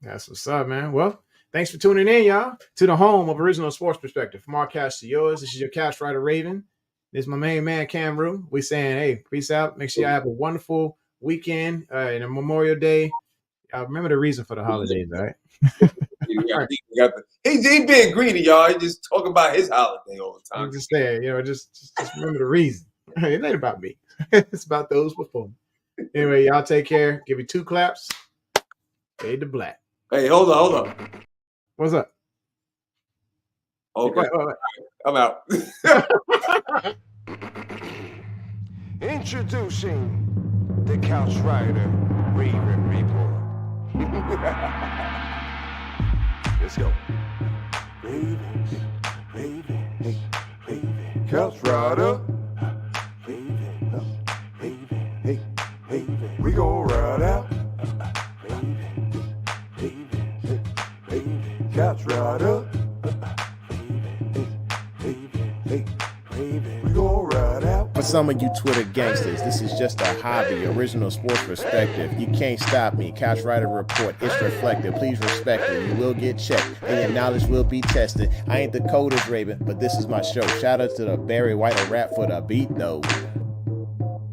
That's what's up, man. Well, thanks for tuning in, y'all, to the home of Original Sports Perspective. From our cast to yours, this is your cast writer, Raven. This is my main man, Kam Ru. We saying, hey, peace out. Make sure y'all have a wonderful weekend and a Memorial Day. Remember the reason for the holidays, all right? He being greedy, y'all. He just talk about his holiday all the time. I'm just saying, just remember the reason. It ain't about me. It's about those before me. Anyway, y'all take care. Give me 2 claps. Fade to black. Hey, hold on. What's up? Okay, I'm out. Introducing the Couch Rider Raven Report. Let's go. Ravens, Ravens, Ravens. Couch Rider. Ravens, Ravens, Ravens. We gon' ride out. Ravens, Ravens, Ravens. Couch Rider. We gon' ride out. For some of you Twitter gangsters, this is just a hobby, original sports perspective. You can't stop me. Couch Rider Report, it's reflective. Please respect it. You will get checked, and your knowledge will be tested. I ain't the coldest Raven, but this is my show. Shout out to the Barry White of rap for the beat, though.